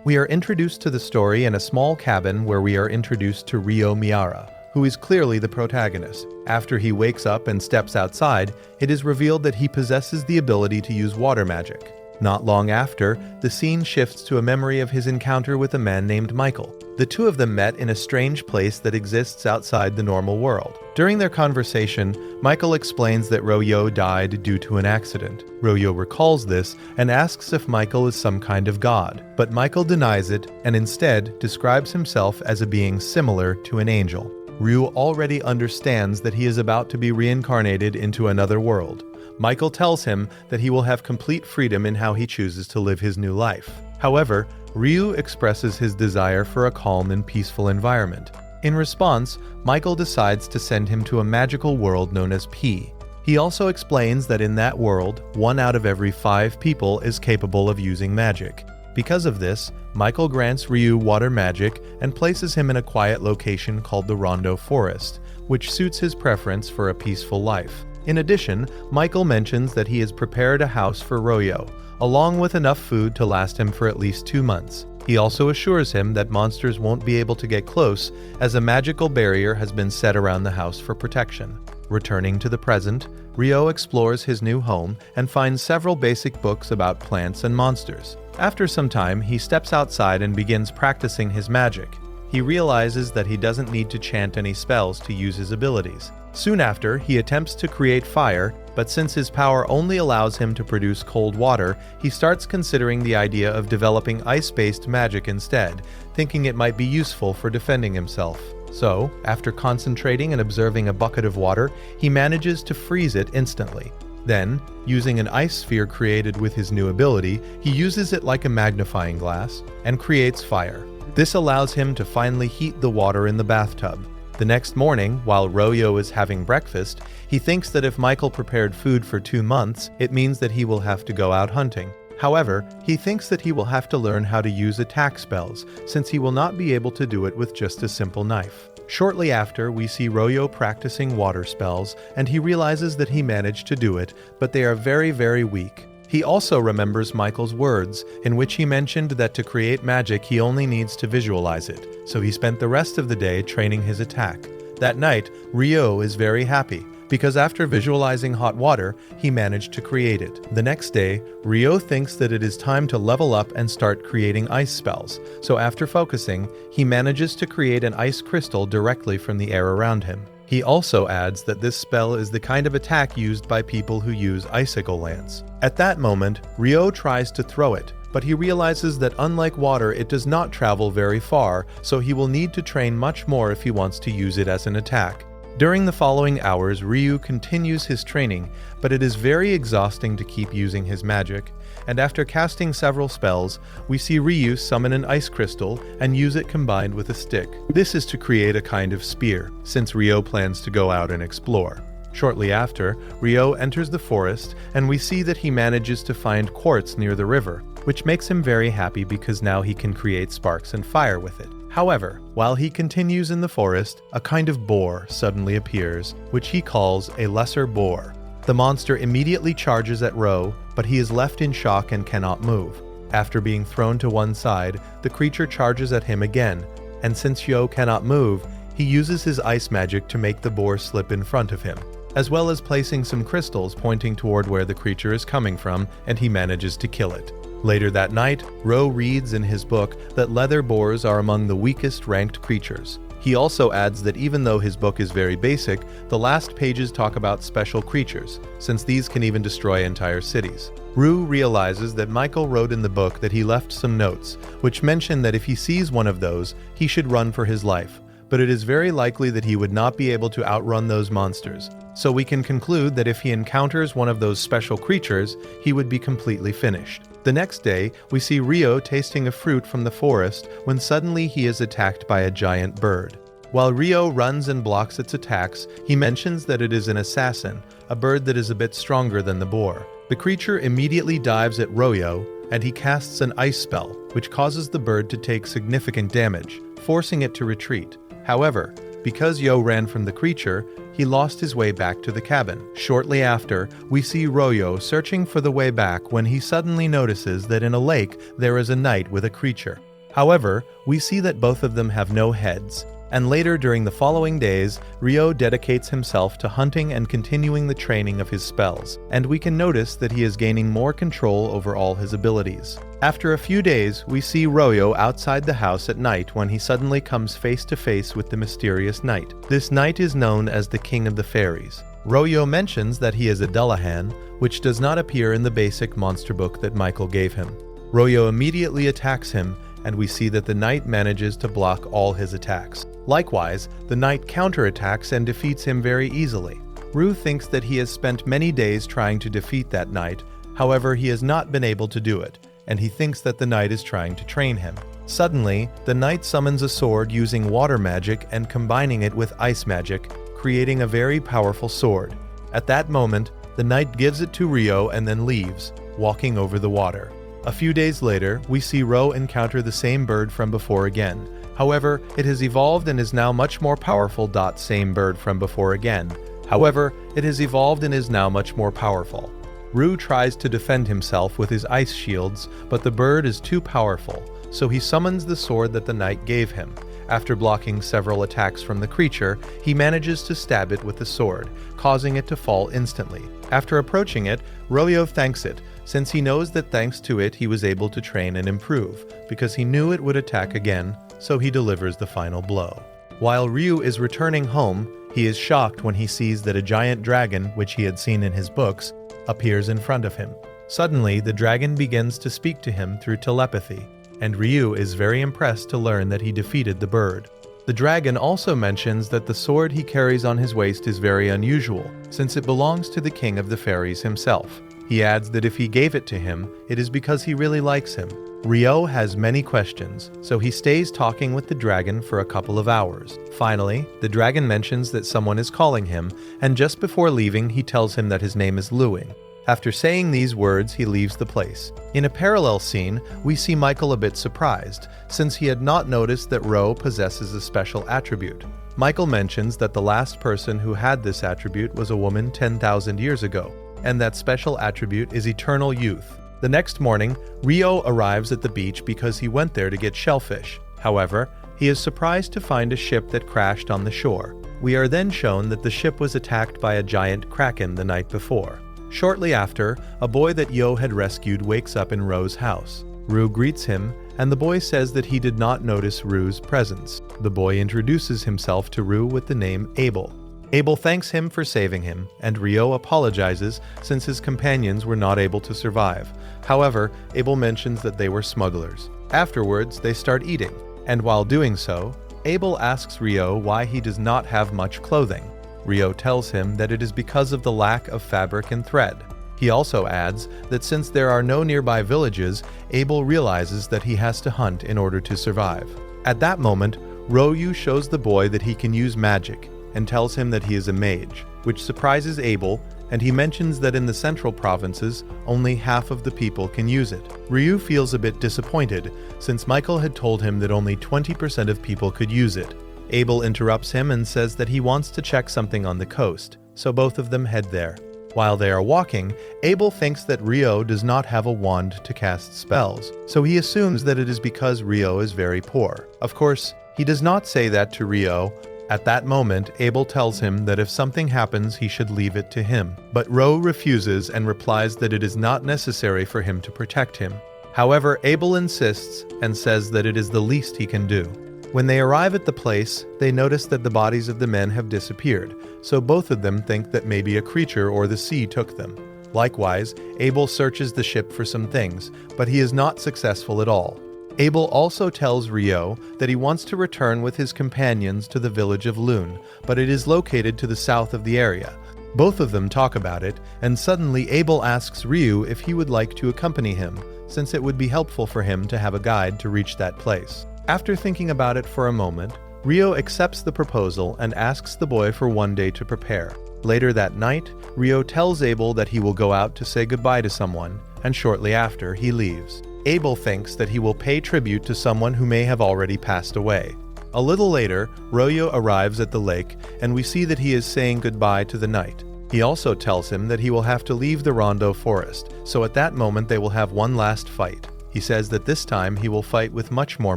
We are introduced to the story in a small cabin where we are introduced to Ryo Miyara, who is clearly the protagonist. After he wakes up and steps outside, it is revealed that he possesses the ability to use water magic. Not long after, the scene shifts to a memory of his encounter with a man named Michael. The two of them met in a strange place that exists outside the normal world. During their conversation, Michael explains that Ryo died due to an accident. Ryo recalls this and asks if Michael is some kind of god, but Michael denies it and instead describes himself as a being similar to an angel. Ryu already understands that he is about to be reincarnated into another world. Michael tells him that he will have complete freedom in how he chooses to live his new life. However, Ryu expresses his desire for a calm and peaceful environment. In response, Michael decides to send him to a magical world known as P. He also explains that in that world, 1 out of every 5 people is capable of using magic. Because of this, Michael grants Ryu water magic and places him in a quiet location called the Rondo Forest, which suits his preference for a peaceful life. In addition, Michael mentions that he has prepared a house for Ryo, along with enough food to last him for at least 2 months. He also assures him that monsters won't be able to get close, as a magical barrier has been set around the house for protection. Returning to the present, Ryo explores his new home and finds several basic books about plants and monsters. After some time, he steps outside and begins practicing his magic. He realizes that he doesn't need to chant any spells to use his abilities. Soon after, he attempts to create fire, but since his power only allows him to produce cold water, he starts considering the idea of developing ice-based magic instead, thinking it might be useful for defending himself. So, after concentrating and observing a bucket of water, he manages to freeze it instantly. Then, using an ice sphere created with his new ability, he uses it like a magnifying glass and creates fire. This allows him to finally heat the water in the bathtub. The next morning, while Ryo is having breakfast, he thinks that if Michael prepared food for 2 months, it means that he will have to go out hunting. However, he thinks that he will have to learn how to use attack spells, since he will not be able to do it with just a simple knife. Shortly after, we see Ryo practicing water spells, and he realizes that he managed to do it, but they are very, very weak. He also remembers Michael's words, in which he mentioned that to create magic he only needs to visualize it, so he spent the rest of the day training his attack. That night, Ryo is very happy, because after visualizing hot water, he managed to create it. The next day, Ryo thinks that it is time to level up and start creating ice spells, so after focusing, he manages to create an ice crystal directly from the air around him. He also adds that this spell is the kind of attack used by people who use icicle lance. At that moment, Ryo tries to throw it, but he realizes that unlike water, it does not travel very far, so he will need to train much more if he wants to use it as an attack. During the following hours, Ryu continues his training, but it is very exhausting to keep using his magic, and after casting several spells, we see Ryu summon an ice crystal and use it combined with a stick. This is to create a kind of spear, since Ryo plans to go out and explore. Shortly after, Ryo enters the forest, and we see that he manages to find quartz near the river, which makes him very happy because now he can create sparks and fire with it. However, while he continues in the forest, a kind of boar suddenly appears, which he calls a lesser boar. The monster immediately charges at Ryo, but he is left in shock and cannot move. After being thrown to one side, the creature charges at him again, and since Ryo cannot move, he uses his ice magic to make the boar slip in front of him, as well as placing some crystals pointing toward where the creature is coming from, and he manages to kill it. Later that night, Ryo reads in his book that leather boars are among the weakest ranked creatures. He also adds that even though his book is very basic, the last pages talk about special creatures, since these can even destroy entire cities. Ryu realizes that Michael wrote in the book that he left some notes, which mention that if he sees one of those, he should run for his life, but it is very likely that he would not be able to outrun those monsters. So we can conclude that if he encounters one of those special creatures, he would be completely finished. The next day, we see Ryo tasting a fruit from the forest when suddenly he is attacked by a giant bird. While Ryo runs and blocks its attacks, he mentions that it is an assassin, a bird that is a bit stronger than the boar. The creature immediately dives at Ryo, and he casts an ice spell, which causes the bird to take significant damage, forcing it to retreat. However, because Ryo ran from the creature, he lost his way back to the cabin. Shortly after, we see Ryo searching for the way back when he suddenly notices that in a lake there is a knight with a creature. However, we see that both of them have no heads, and later during the following days, Ryo dedicates himself to hunting and continuing the training of his spells, and we can notice that he is gaining more control over all his abilities. After a few days, we see Ryo outside the house at night when he suddenly comes face to face with the mysterious knight. This knight is known as the King of the Fairies. Ryo mentions that he is a Dullahan, which does not appear in the basic monster book that Michael gave him. Ryo immediately attacks him, and we see that the knight manages to block all his attacks. Likewise, the knight counterattacks and defeats him very easily. Ryu thinks that he has spent many days trying to defeat that knight, however he has not been able to do it, and he thinks that the knight is trying to train him. Suddenly, the knight summons a sword using water magic and combining it with ice magic, creating a very powerful sword. At that moment, the knight gives it to Ryo and then leaves, walking over the water. A few days later, we see Ryo encounter the same bird from before again. However, it has evolved and is now much more powerful. Same bird from before again. However, it has evolved and is now much more powerful. Ryu tries to defend himself with his ice shields, but the bird is too powerful, so he summons the sword that the knight gave him. After blocking several attacks from the creature, he manages to stab it with the sword, causing it to fall instantly. After approaching it, Ryo thanks it, since he knows that thanks to it he was able to train and improve, because he knew it would attack again, so he delivers the final blow. While Ryu is returning home, he is shocked when he sees that a giant dragon, which he had seen in his books, appears in front of him. Suddenly, the dragon begins to speak to him through telepathy, and Ryu is very impressed to learn that he defeated the bird. The dragon also mentions that the sword he carries on his waist is very unusual, since it belongs to the King of the Fairies himself. He adds that if he gave it to him, it is because he really likes him. Ryo has many questions, so he stays talking with the dragon for a couple of hours. Finally, the dragon mentions that someone is calling him, and just before leaving, he tells him that his name is Luing. After saying these words, he leaves the place. In a parallel scene, we see Michael a bit surprised, since he had not noticed that Ryo possesses a special attribute. Michael mentions that the last person who had this attribute was a woman 10,000 years ago, and that special attribute is eternal youth. The next morning, Ryo arrives at the beach because he went there to get shellfish. However, he is surprised to find a ship that crashed on the shore. We are then shown that the ship was attacked by a giant kraken the night before. Shortly after, a boy that Yo had rescued wakes up in Ryo's house. Ryu greets him, and the boy says that he did not notice Ryu's presence. The boy introduces himself to Ryu with the name Abel. Abel thanks him for saving him, and Ryo apologizes since his companions were not able to survive. However, Abel mentions that they were smugglers. Afterwards, they start eating, and while doing so, Abel asks Ryo why he does not have much clothing. Ryo tells him that it is because of the lack of fabric and thread. He also adds that since there are no nearby villages, Abel realizes that he has to hunt in order to survive. At that moment, Ryu shows the boy that he can use magic, and tells him that he is a mage, which surprises Abel, and he mentions that in the central provinces, only half of the people can use it. Ryu feels a bit disappointed, since Michael had told him that only 20% of people could use it. Abel interrupts him and says that he wants to check something on the coast, so both of them head there. While they are walking, Abel thinks that Ryo does not have a wand to cast spells, so he assumes that it is because Ryo is very poor. Of course, he does not say that to Ryo. At that moment, Abel tells him that if something happens, he should leave it to him. But Ryo refuses and replies that it is not necessary for him to protect him. However, Abel insists and says that it is the least he can do. When they arrive at the place, they notice that the bodies of the men have disappeared, so both of them think that maybe a creature or the sea took them. Likewise, Abel searches the ship for some things, but he is not successful at all. Abel also tells Ryo that he wants to return with his companions to the village of Lune, but it is located to the south of the area. Both of them talk about it, and suddenly Abel asks Ryu if he would like to accompany him, since it would be helpful for him to have a guide to reach that place. After thinking about it for a moment, Ryo accepts the proposal and asks the boy for one day to prepare. Later that night, Ryo tells Abel that he will go out to say goodbye to someone, and shortly after, he leaves. Abel thinks that he will pay tribute to someone who may have already passed away. A little later, Ryo arrives at the lake, and we see that he is saying goodbye to the knight. He also tells him that he will have to leave the Rondo forest, so at that moment they will have one last fight. He He says that this time he will fight with much more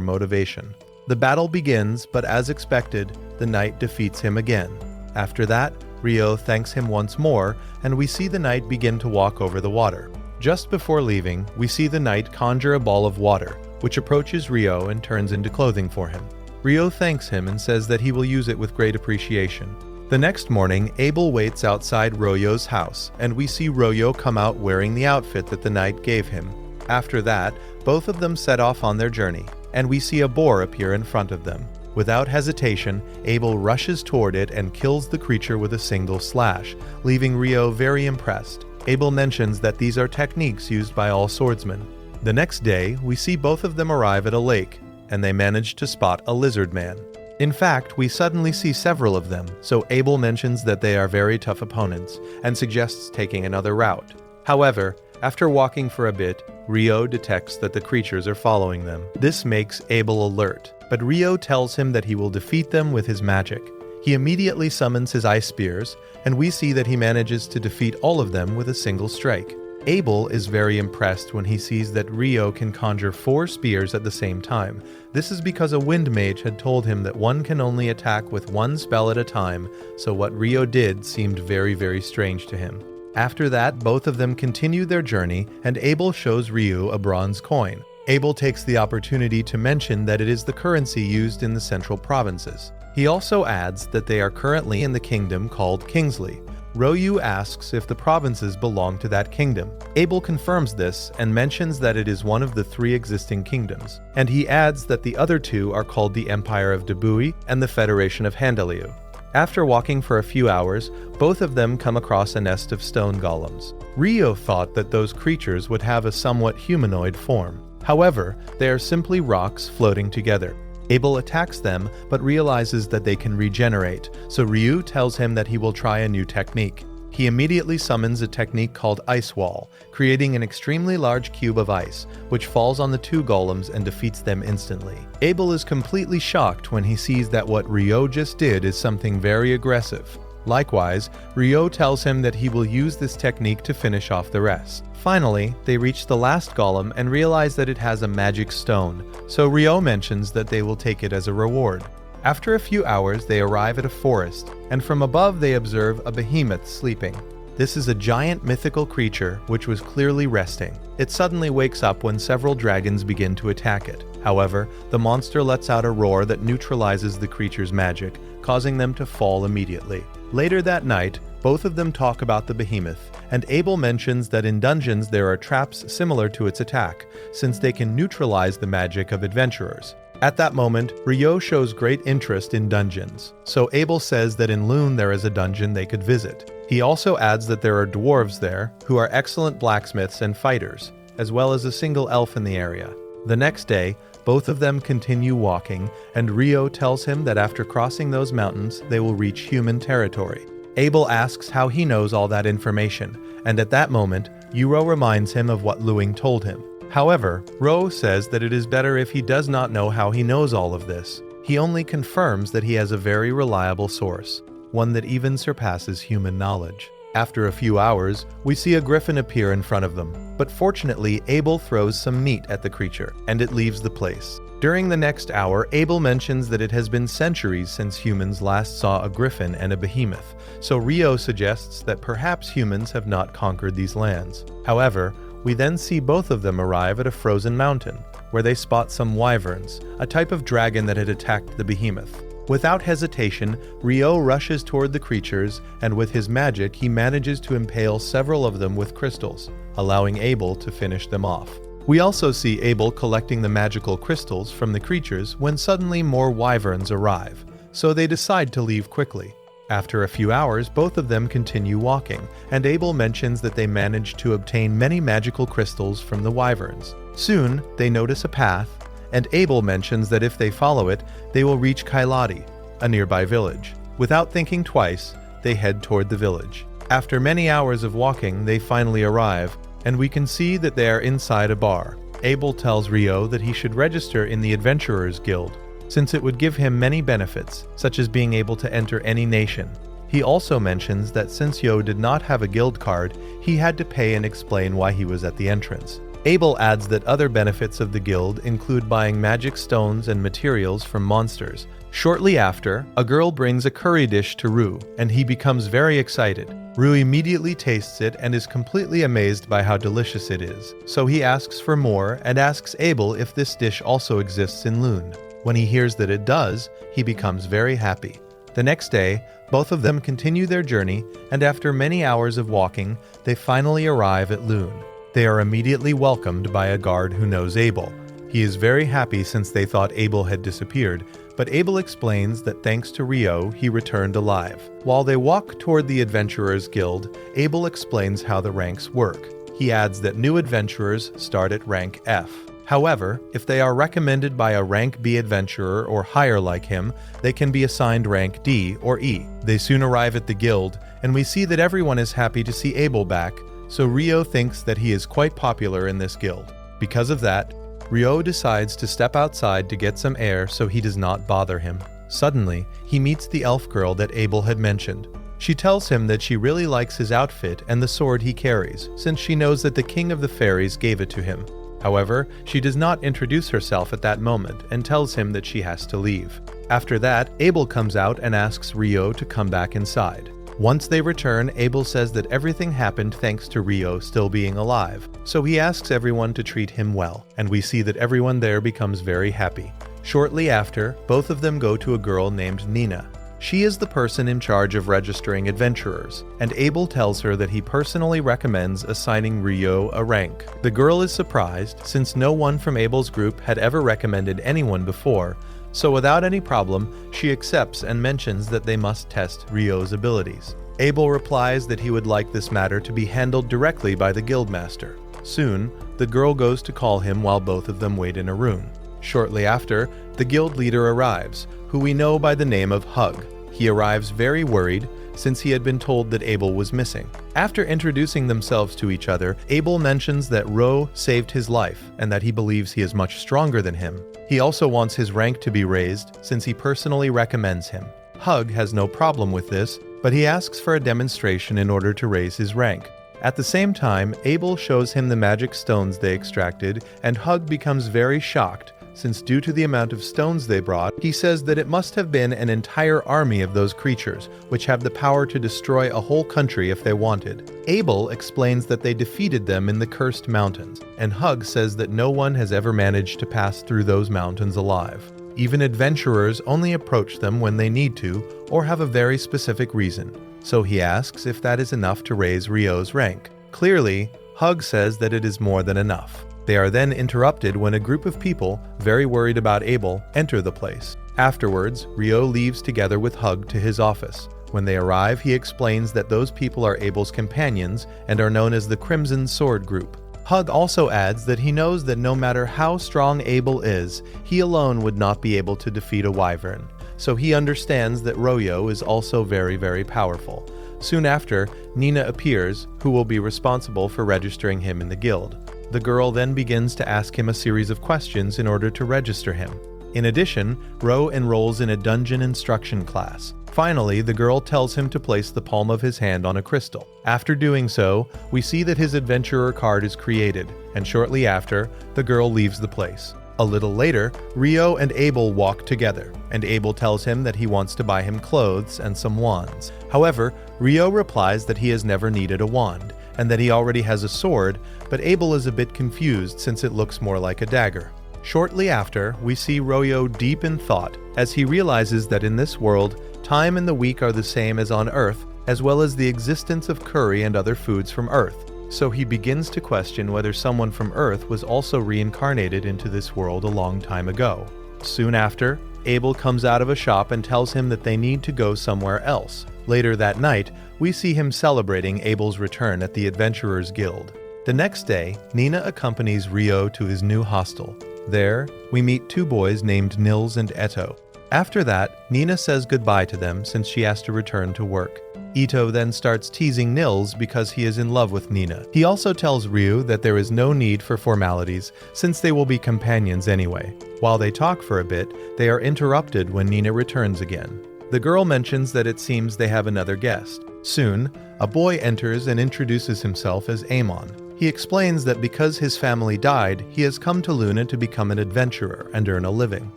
motivation. The battle begins, but as expected, the knight defeats him again. After that, Ryo thanks him once more, and we see the knight begin to walk over the water. Just before leaving, we see the knight conjure a ball of water, which approaches Ryo and turns into clothing for him. Ryo thanks him and says that he will use it with great appreciation. The next morning, Abel waits outside Ryo's house, and we see Ryo come out wearing the outfit that the knight gave him. After that, both of them set off on their journey, and we see a boar appear in front of them. Without hesitation, Abel rushes toward it and kills the creature with a single slash, leaving Ryo very impressed. Abel mentions that these are techniques used by all swordsmen. The next day, we see both of them arrive at a lake, and they manage to spot a lizard man. In fact, we suddenly see several of them, so Abel mentions that they are very tough opponents, and suggests taking another route. However, after walking for a bit, Ryo detects that the creatures are following them. This makes Abel alert, but Ryo tells him that he will defeat them with his magic. He immediately summons his ice spears, and we see that he manages to defeat all of them with a single strike. Abel is very impressed when he sees that Ryo can conjure 4 spears at the same time. This is because a wind mage had told him that one can only attack with 1 spell at a time, so what Ryo did seemed very strange to him. After that, both of them continue their journey, and Abel shows Ryo a bronze coin. Abel takes the opportunity to mention that it is the currency used in the central provinces. He also adds that they are currently in the kingdom called Kingsley. Ryo asks if the provinces belong to that kingdom. Abel confirms this and mentions that it is one of the 3 existing kingdoms, and he adds that the other 2 are called the Empire of Debui and the Federation of Handaliu. After walking for a few hours, both of them come across a nest of stone golems. Ryo thought that those creatures would have a somewhat humanoid form. However, they are simply rocks floating together. Abel attacks them, but realizes that they can regenerate, so Ryo tells him that he will try a new technique. He immediately summons a technique called Ice Wall, creating an extremely large cube of ice, which falls on the 2 golems and defeats them instantly. Abel is completely shocked when he sees that what Ryo just did is something very aggressive. Likewise, Ryo tells him that he will use this technique to finish off the rest. Finally, they reach the last golem and realize that it has a magic stone, so Ryo mentions that they will take it as a reward. After a few hours, they arrive at a forest, and from above they observe a behemoth sleeping. This is a giant mythical creature which was clearly resting. It suddenly wakes up when several dragons begin to attack it. However, the monster lets out a roar that neutralizes the creature's magic, causing them to fall immediately. Later that night, both of them talk about the behemoth, and Abel mentions that in dungeons there are traps similar to its attack, since they can neutralize the magic of adventurers. At that moment, Ryo shows great interest in dungeons, so Abel says that in Lune there is a dungeon they could visit. He also adds that there are dwarves there, who are excellent blacksmiths and fighters, as well as a single elf in the area. The next day, both of them continue walking, and Ryo tells him that after crossing those mountains, they will reach human territory. Abel asks how he knows all that information, and at that moment, Uro reminds him of what Luing told him. However, Ro says that it is better if he does not know how he knows all of this. He only confirms that he has a very reliable source, one that even surpasses human knowledge. After a few hours, we see a griffin appear in front of them, but fortunately Abel throws some meat at the creature, and it leaves the place. During the next hour, Abel mentions that it has been centuries since humans last saw a griffin and a behemoth, so Ryo suggests that perhaps humans have not conquered these lands. However, we then see both of them arrive at a frozen mountain, where they spot some wyverns, a type of dragon that had attacked the behemoth. Without hesitation, Ryo rushes toward the creatures, and with his magic he manages to impale several of them with crystals, allowing Abel to finish them off. We also see Abel collecting the magical crystals from the creatures when suddenly more wyverns arrive, so they decide to leave quickly. After a few hours, both of them continue walking, and Abel mentions that they managed to obtain many magical crystals from the wyverns. Soon, they notice a path, and Abel mentions that if they follow it, they will reach Kyatti, a nearby village. Without thinking twice, they head toward the village. After many hours of walking, they finally arrive, and we can see that they are inside a bar. Abel tells Ryo that he should register in the Adventurers Guild, since it would give him many benefits, such as being able to enter any nation. He also mentions that since Yo did not have a guild card, he had to pay and explain why he was at the entrance. Abel adds that other benefits of the guild include buying magic stones and materials from monsters. Shortly after, a girl brings a curry dish to Rue, and he becomes very excited. Rue immediately tastes it and is completely amazed by how delicious it is. So he asks for more and asks Abel if this dish also exists in Lune. When he hears that it does, he becomes very happy. The next day, both of them continue their journey, and after many hours of walking, they finally arrive at Lune. They are immediately welcomed by a guard who knows Abel. He is very happy since they thought Abel had disappeared, but Abel explains that thanks to Rio, he returned alive. While they walk toward the Adventurers Guild, Abel explains how the ranks work. He adds that new adventurers start at rank F. However, if they are recommended by a rank B adventurer or higher like him, they can be assigned rank D or E. They soon arrive at the guild, and we see that everyone is happy to see Abel back, so Rio thinks that he is quite popular in this guild. Because of that, Rio decides to step outside to get some air so he does not bother him. Suddenly, he meets the elf girl that Abel had mentioned. She tells him that she really likes his outfit and the sword he carries, since she knows that the king of the fairies gave it to him. However, she does not introduce herself at that moment and tells him that she has to leave. After that, Abel comes out and asks Rio to come back inside. Once they return, Abel says that everything happened thanks to Rio still being alive, so he asks everyone to treat him well, and we see that everyone there becomes very happy. Shortly after, both of them go to a girl named Nina. She is the person in charge of registering adventurers, and Abel tells her that he personally recommends assigning Rio a rank. The girl is surprised, since no one from Abel's group had ever recommended anyone before, so without any problem, she accepts and mentions that they must test Rio's abilities. Abel replies that he would like this matter to be handled directly by the guildmaster. Soon, the girl goes to call him while both of them wait in a room. Shortly after, the guild leader arrives, who we know by the name of Hug. He arrives very worried, since he had been told that Abel was missing. After introducing themselves to each other, Abel mentions that Ro saved his life and that he believes he is much stronger than him. He also wants his rank to be raised, since he personally recommends him. Hug has no problem with this, but he asks for a demonstration in order to raise his rank. At the same time, Abel shows him the magic stones they extracted, and Hug becomes very shocked, since due to the amount of stones they brought, he says that it must have been an entire army of those creatures, which have the power to destroy a whole country if they wanted. Abel explains that they defeated them in the Cursed Mountains, and Hug says that no one has ever managed to pass through those mountains alive. Even adventurers only approach them when they need to, or have a very specific reason. So he asks if that is enough to raise Rio's rank. Clearly, Hug says that it is more than enough. They are then interrupted when a group of people, very worried about Abel, enter the place. Afterwards, Rio leaves together with Hug to his office. When they arrive, he explains that those people are Abel's companions and are known as the Crimson Sword Group. Hug also adds that he knows that no matter how strong Abel is, he alone would not be able to defeat a wyvern. So he understands that Royo is also very, very powerful. Soon after, Nina appears, who will be responsible for registering him in the guild. The girl then begins to ask him a series of questions in order to register him. In addition, Ro enrolls in a dungeon instruction class. Finally, the girl tells him to place the palm of his hand on a crystal. After doing so, we see that his adventurer card is created, and shortly after, the girl leaves the place. A little later, Rio and Abel walk together, and Abel tells him that he wants to buy him clothes and some wands. However, Rio replies that he has never needed a wand, and that he already has a sword, but Abel is a bit confused since it looks more like a dagger. Shortly after, we see Royo deep in thought, as he realizes that in this world, time and the week are the same as on Earth, as well as the existence of curry and other foods from Earth. So he begins to question whether someone from Earth was also reincarnated into this world a long time ago. Soon after, Abel comes out of a shop and tells him that they need to go somewhere else. Later that night, we see him celebrating Abel's return at the Adventurers Guild. The next day, Nina accompanies Rio to his new hostel. There, we meet two boys named Nils and Eto. After that, Nina says goodbye to them since she has to return to work. Ito then starts teasing Nils because he is in love with Nina. He also tells Ryu that there is no need for formalities since they will be companions anyway. While they talk for a bit, they are interrupted when Nina returns again. The girl mentions that it seems they have another guest. Soon, a boy enters and introduces himself as Amon. He explains that because his family died, he has come to Luna to become an adventurer and earn a living.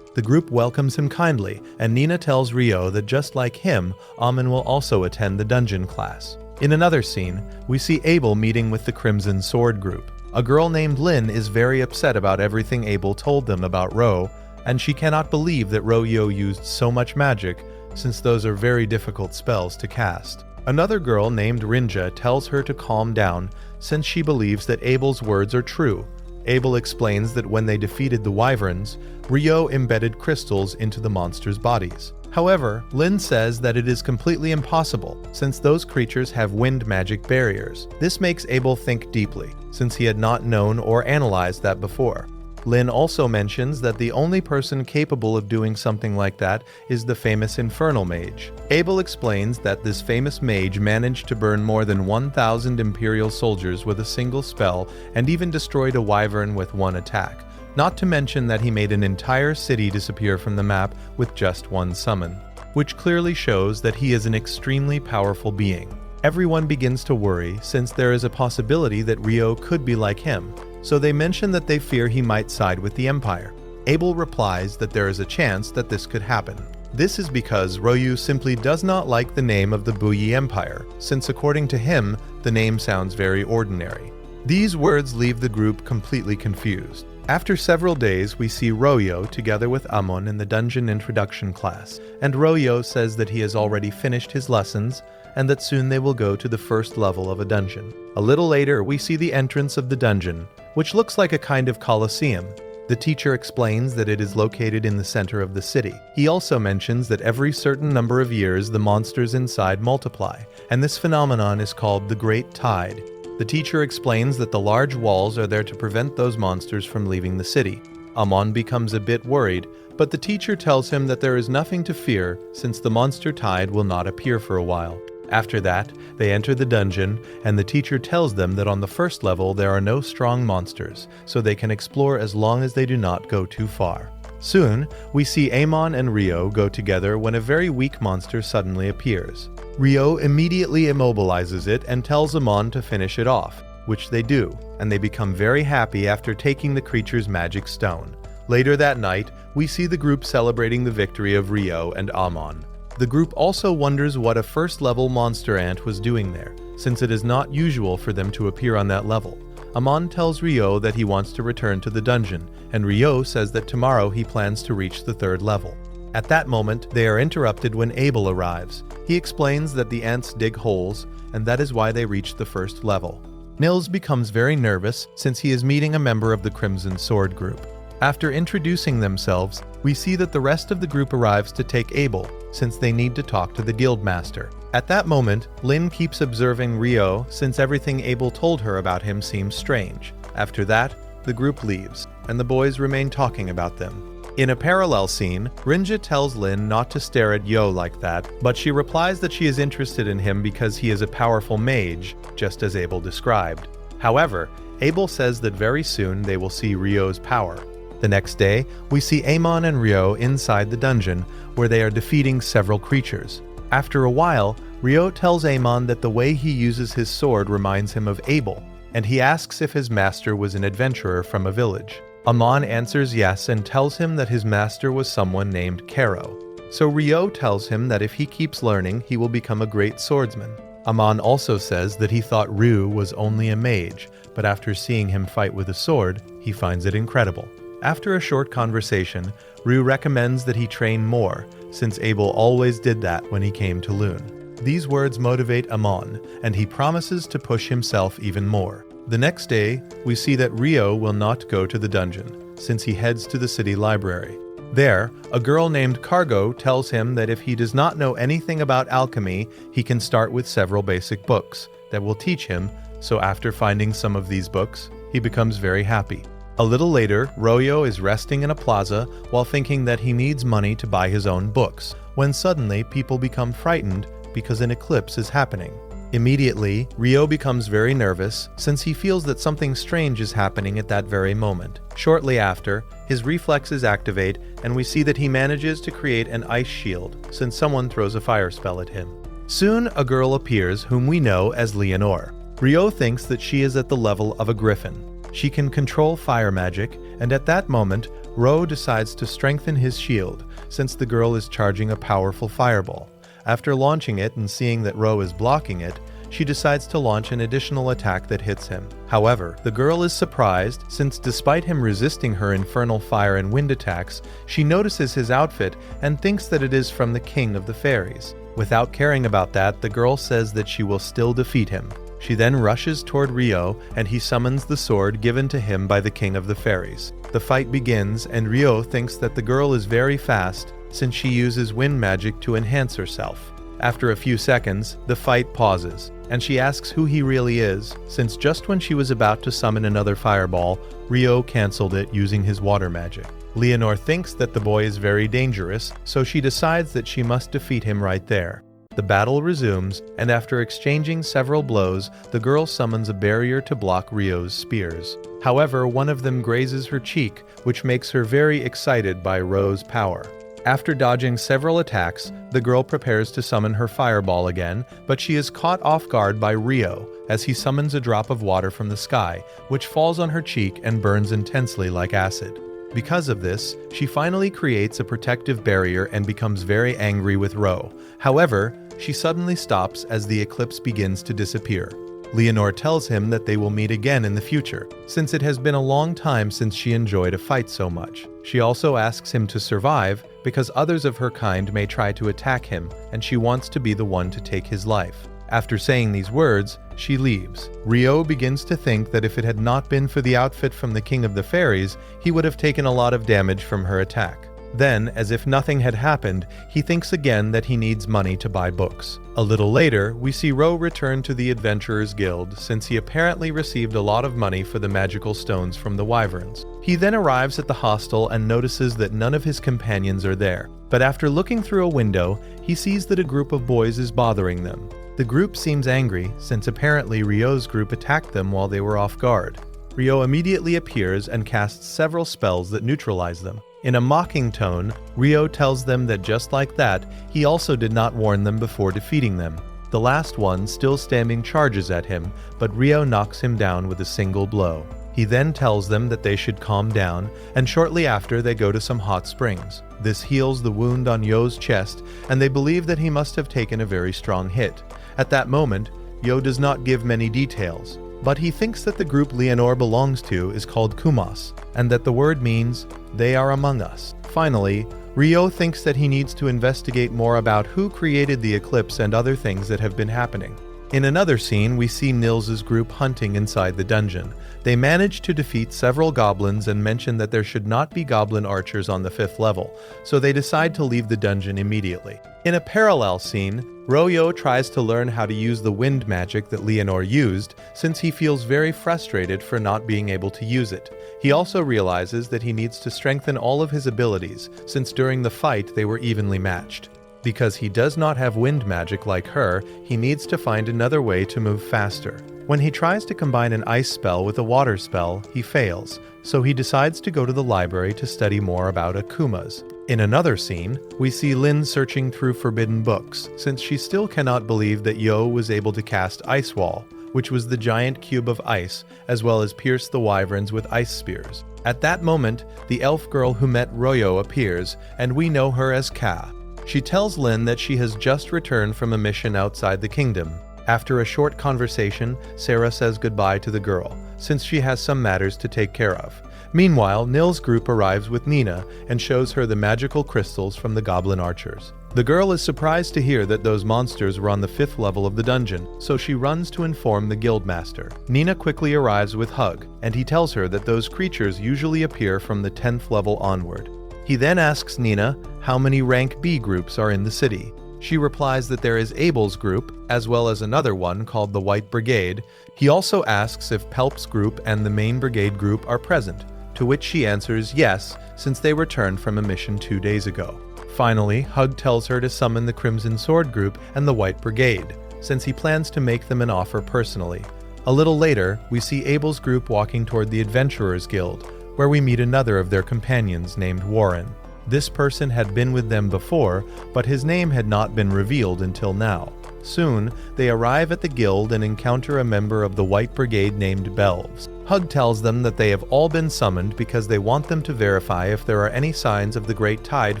The group welcomes him kindly, and Nina tells Rio that just like him, Amon will also attend the dungeon class. In another scene, we see Abel meeting with the Crimson Sword group. A girl named Lin is very upset about everything Abel told them about Ro, and she cannot believe that Royo used so much magic, since those are very difficult spells to cast. Another girl named Rinja tells her to calm down, since she believes that Abel's words are true. Abel explains that when they defeated the wyverns, Rio embedded crystals into the monsters' bodies. However, Lin says that it is completely impossible, since those creatures have wind magic barriers. This makes Abel think deeply, since he had not known or analyzed that before. Lin also mentions that the only person capable of doing something like that is the famous Infernal Mage. Abel explains that this famous mage managed to burn more than 1,000 Imperial soldiers with a single spell and even destroyed a wyvern with one attack, not to mention that he made an entire city disappear from the map with just one summon, which clearly shows that he is an extremely powerful being. Everyone begins to worry since there is a possibility that Rio could be like him, so they mention that they fear he might side with the Empire. Abel replies that there is a chance that this could happen. This is because Ryu simply does not like the name of the Buyi Empire, since according to him, the name sounds very ordinary. These words leave the group completely confused. After several days, we see Royo together with Amon in the dungeon introduction class, and Royo says that he has already finished his lessons and that soon they will go to the first level of a dungeon. A little later, we see the entrance of the dungeon, which looks like a kind of coliseum. The teacher explains that it is located in the center of the city. He also mentions that every certain number of years the monsters inside multiply, and this phenomenon is called the Great Tide. The teacher explains that the large walls are there to prevent those monsters from leaving the city. Amon becomes a bit worried, but the teacher tells him that there is nothing to fear since the monster tide will not appear for a while. After that, they enter the dungeon, and the teacher tells them that on the first level there are no strong monsters, so they can explore as long as they do not go too far. Soon, we see Amon and Rio go together when a very weak monster suddenly appears. Rio immediately immobilizes it and tells Amon to finish it off, which they do, and they become very happy after taking the creature's magic stone. Later that night, we see the group celebrating the victory of Rio and Amon. The group also wonders what a first-level monster ant was doing there, since it is not usual for them to appear on that level. Amon tells Rio that he wants to return to the dungeon, and Rio says that tomorrow he plans to reach the third level. At that moment, they are interrupted when Abel arrives. He explains that the ants dig holes, and that is why they reached the first level. Nils becomes very nervous since he is meeting a member of the Crimson Sword group. After introducing themselves, we see that the rest of the group arrives to take Abel, since they need to talk to the guildmaster. At that moment, Lin keeps observing Rio since everything Abel told her about him seems strange. After that, the group leaves, and the boys remain talking about them. In a parallel scene, Rinja tells Lin not to stare at Yo like that, but she replies that she is interested in him because he is a powerful mage, just as Abel described. However, Abel says that very soon they will see Rio's power. The next day, we see Amon and Rio inside the dungeon, where they are defeating several creatures. After a while, Rio tells Amon that the way he uses his sword reminds him of Abel, and he asks if his master was an adventurer from a village. Amon answers yes and tells him that his master was someone named Kero. So Rio tells him that if he keeps learning, he will become a great swordsman. Amon also says that he thought Ryu was only a mage, but after seeing him fight with a sword, he finds it incredible. After a short conversation, Ryu recommends that he train more, since Abel always did that when he came to Lune. These words motivate Amon, and he promises to push himself even more. The next day, we see that Rio will not go to the dungeon, since he heads to the city library. There, a girl named Cargo tells him that if he does not know anything about alchemy, he can start with several basic books that will teach him, so after finding some of these books, he becomes very happy. A little later, Royo is resting in a plaza while thinking that he needs money to buy his own books, when suddenly people become frightened because an eclipse is happening. Immediately, Rio becomes very nervous since he feels that something strange is happening at that very moment. Shortly after, his reflexes activate and we see that he manages to create an ice shield since someone throws a fire spell at him. Soon, a girl appears whom we know as Leonore. Ryo thinks that she is at the level of a griffin. She can control fire magic, and at that moment, Ro decides to strengthen his shield, since the girl is charging a powerful fireball. After launching it and seeing that Ro is blocking it, she decides to launch an additional attack that hits him. However, the girl is surprised, since despite him resisting her infernal fire and wind attacks, she notices his outfit and thinks that it is from the King of the Fairies. Without caring about that, the girl says that she will still defeat him. She then rushes toward Ryo, and he summons the sword given to him by the King of the Fairies. The fight begins, and Ryo thinks that the girl is very fast, since she uses wind magic to enhance herself. After a few seconds, the fight pauses, and she asks who he really is, since just when she was about to summon another fireball, Ryo cancelled it using his water magic. Leonore thinks that the boy is very dangerous, so she decides that she must defeat him right there. The battle resumes, and after exchanging several blows, the girl summons a barrier to block Ryo's spears. However, one of them grazes her cheek, which makes her very excited by Ro's power. After dodging several attacks, the girl prepares to summon her fireball again, but she is caught off guard by Ryo, as he summons a drop of water from the sky, which falls on her cheek and burns intensely like acid. Because of this, she finally creates a protective barrier and becomes very angry with Ro. However, she suddenly stops as the eclipse begins to disappear. Leonore tells him that they will meet again in the future, since it has been a long time since she enjoyed a fight so much. She also asks him to survive, because others of her kind may try to attack him, and she wants to be the one to take his life. After saying these words, she leaves. Ryo begins to think that if it had not been for the outfit from the King of the Fairies, he would have taken a lot of damage from her attack. Then, as if nothing had happened, he thinks again that he needs money to buy books. A little later, we see Ro return to the Adventurers Guild, since he apparently received a lot of money for the magical stones from the wyverns. He then arrives at the hostel and notices that none of his companions are there. But after looking through a window, he sees that a group of boys is bothering them. The group seems angry, since apparently Ryo's group attacked them while they were off guard. Ryo immediately appears and casts several spells that neutralize them. In a mocking tone, Ryo tells them that just like that, he also did not warn them before defeating them. The last one, still standing, charges at him, but Ryo knocks him down with a single blow. He then tells them that they should calm down, and shortly after they go to some hot springs. This heals the wound on Yo's chest, and they believe that he must have taken a very strong hit. At that moment, Yo does not give many details, but he thinks that the group Leonore belongs to is called Kumas, and that the word means, "they are among us." Finally, Ryo thinks that he needs to investigate more about who created the eclipse and other things that have been happening. In another scene, we see Nils's group hunting inside the dungeon. They manage to defeat several goblins and mention that there should not be goblin archers on the 5th level, so they decide to leave the dungeon immediately. In a parallel scene, Ryo tries to learn how to use the wind magic that Leonore used, since he feels very frustrated for not being able to use it. He also realizes that he needs to strengthen all of his abilities, since during the fight they were evenly matched. Because he does not have wind magic like her, he needs to find another way to move faster. When he tries to combine an ice spell with a water spell, he fails, so he decides to go to the library to study more about akumas. In another scene, we see Lin searching through forbidden books, since she still cannot believe that Yo was able to cast Ice Wall, which was the giant cube of ice, as well as pierce the wyverns with ice spears. At that moment, the elf girl who met Ryo appears, and we know her as Ka. She tells Lin that she has just returned from a mission outside the kingdom. After a short conversation, Sarah says goodbye to the girl, since she has some matters to take care of. Meanwhile, Nil's group arrives with Nina and shows her the magical crystals from the goblin archers. The girl is surprised to hear that those monsters were on the 5th level of the dungeon, so she runs to inform the guildmaster. Nina quickly arrives with Hug, and he tells her that those creatures usually appear from the 10th level onward. He then asks Nina how many rank B groups are in the city. She replies that there is Abel's group, as well as another one called the White Brigade. He also asks if Pelp's group and the main brigade group are present, to which she answers yes, since they returned from a mission 2 days ago. Finally, Hug tells her to summon the Crimson Sword group and the White Brigade, since he plans to make them an offer personally. A little later, we see Abel's group walking toward the Adventurers Guild, where we meet another of their companions named Warren. This person had been with them before, but his name had not been revealed until now. Soon, they arrive at the guild and encounter a member of the White Brigade named Belves. Hug tells them that they have all been summoned because they want them to verify if there are any signs of the Great Tide